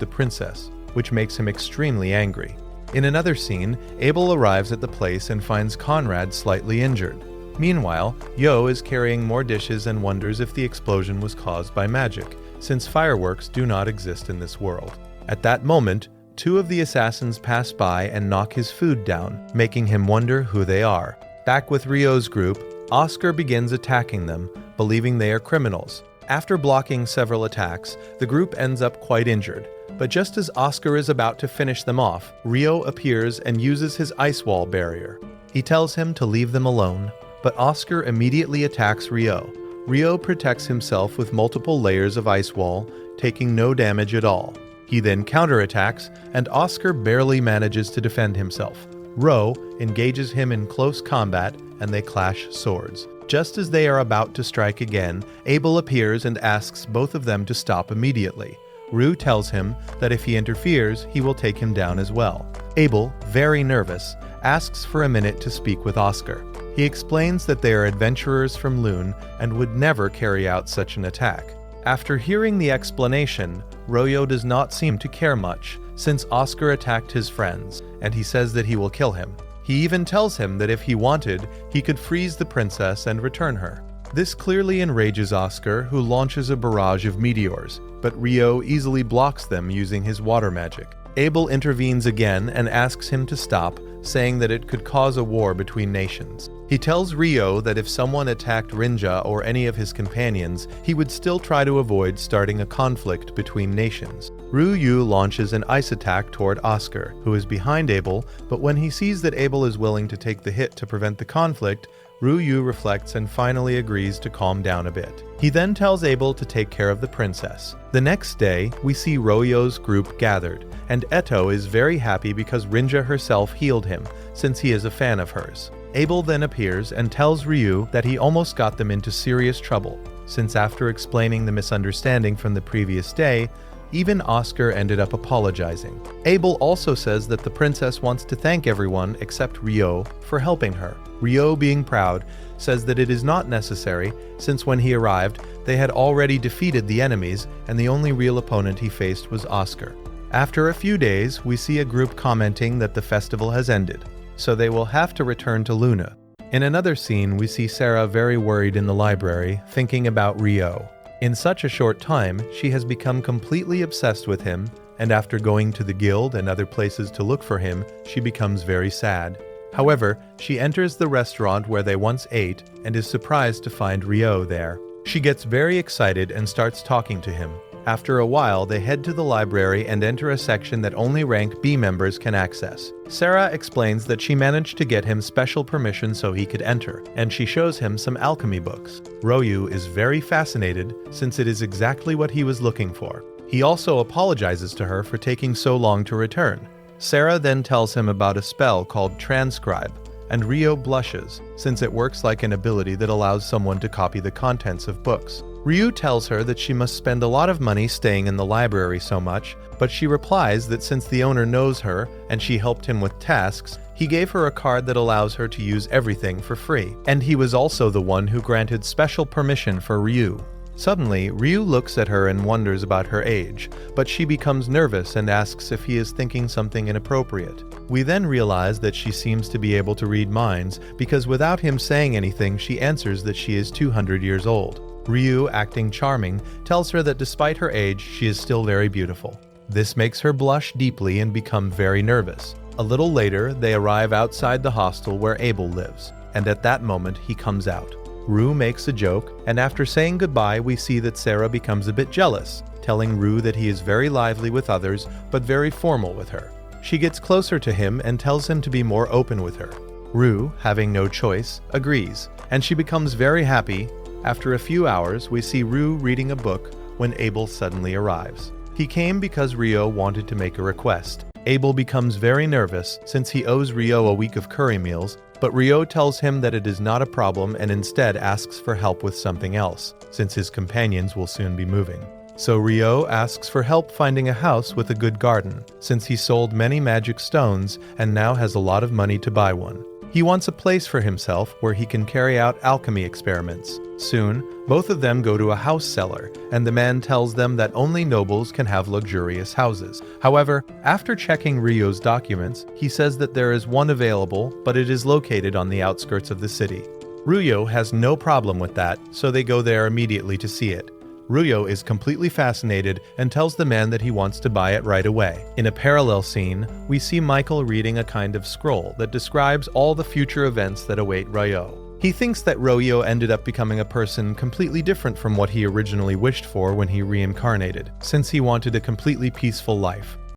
the princess, which makes him extremely angry. In another scene, Abel arrives at the place and finds Conrad slightly injured. Meanwhile, Yo is carrying more dishes and wonders if the explosion was caused by magic, since fireworks do not exist in this world. At that moment, two of the assassins pass by and knock his food down, making him wonder who they are. Back with Ryo's group, Oscar begins attacking them, believing they are criminals. After blocking several attacks, the group ends up quite injured. But just as Oscar is about to finish them off, Ryo appears and uses his ice wall barrier. He tells him to leave them alone, but Oscar immediately attacks Ryo. Ryo protects himself with multiple layers of ice wall, taking no damage at all. He then counterattacks, and Oscar barely manages to defend himself. Ro engages him in close combat, and they clash swords. Just as they are about to strike again, Abel appears and asks both of them to stop immediately. Rue tells him that if he interferes, he will take him down as well. Abel, very nervous, asks for a minute to speak with Oscar. He explains that they are adventurers from Lune and would never carry out such an attack. After hearing the explanation, Royo does not seem to care much, since Oscar attacked his friends, and he says that he will kill him. He even tells him that if he wanted, he could freeze the princess and return her. This clearly enrages Oscar, who launches a barrage of meteors, but Ryo easily blocks them using his water magic. Abel intervenes again and asks him to stop, saying that it could cause a war between nations. He tells Ryo that if someone attacked Rinja or any of his companions, he would still try to avoid starting a conflict between nations. Ryu launches an ice attack toward Oscar, who is behind Abel, but when he sees that Abel is willing to take the hit to prevent the conflict, Ryu reflects and finally agrees to calm down a bit. He then tells Abel to take care of the princess. The next day, we see Royo's group gathered, and Eto is very happy because Rinja herself healed him, since he is a fan of hers. Abel then appears and tells Ryu that he almost got them into serious trouble, since after explaining the misunderstanding from the previous day, even Oscar ended up apologizing. Abel also says that the princess wants to thank everyone except Ryo for helping her. Ryo, being proud, says that it is not necessary, since when he arrived, they had already defeated the enemies, and the only real opponent he faced was Oscar. After a few days, we see a group commenting that the festival has ended, so they will have to return to Luna. In another scene, we see Sarah very worried in the library, thinking about Ryo. In such a short time, she has become completely obsessed with him, and after going to the guild and other places to look for him, she becomes very sad. However, she enters the restaurant where they once ate and is surprised to find Ryo there. She gets very excited and starts talking to him. After a while, they head to the library and enter a section that only rank B members can access. Sarah explains that she managed to get him special permission so he could enter, and she shows him some alchemy books. Ryu is very fascinated, since it is exactly what he was looking for. He also apologizes to her for taking so long to return. Sarah then tells him about a spell called Transcribe, and Ryo blushes, since it works like an ability that allows someone to copy the contents of books. Ryu tells her that she must spend a lot of money staying in the library so much, but she replies that since the owner knows her and she helped him with tasks, he gave her a card that allows her to use everything for free. And he was also the one who granted special permission for Ryu. Suddenly, Ryu looks at her and wonders about her age, but she becomes nervous and asks if he is thinking something inappropriate. We then realize that she seems to be able to read minds, because without him saying anything, she answers that she is 200 years old. Ryu, acting charming, tells her that despite her age, she is still very beautiful. This makes her blush deeply and become very nervous. A little later, they arrive outside the hostel where Abel lives, and at that moment he comes out. Rue makes a joke, and after saying goodbye, we see that Sarah becomes a bit jealous, telling Rue that he is very lively with others, but very formal with her. She gets closer to him and tells him to be more open with her. Rue, having no choice, agrees, and she becomes very happy. After a few hours, we see Rue reading a book when Abel suddenly arrives. He came because Rio wanted to make a request. Abel becomes very nervous since he owes Rio a week of curry meals, but Rio tells him that it is not a problem and instead asks for help with something else, since his companions will soon be moving. So Rio asks for help finding a house with a good garden, since he sold many magic stones and now has a lot of money to buy one. He wants a place for himself where he can carry out alchemy experiments. Soon, both of them go to a house cellar, and the man tells them that only nobles can have luxurious houses. However, after checking Rio's documents, he says that there is one available, but it is located on the outskirts of the city. Rio has no problem with that, so they go there immediately to see it. Rio is completely fascinated and tells the man that he wants to buy it right away. In a parallel scene, we see Michael reading a kind of scroll that describes all the future events that await Rio. He thinks that Rio ended up becoming a person completely different from what he originally wished for when he reincarnated, since he wanted a completely peaceful life.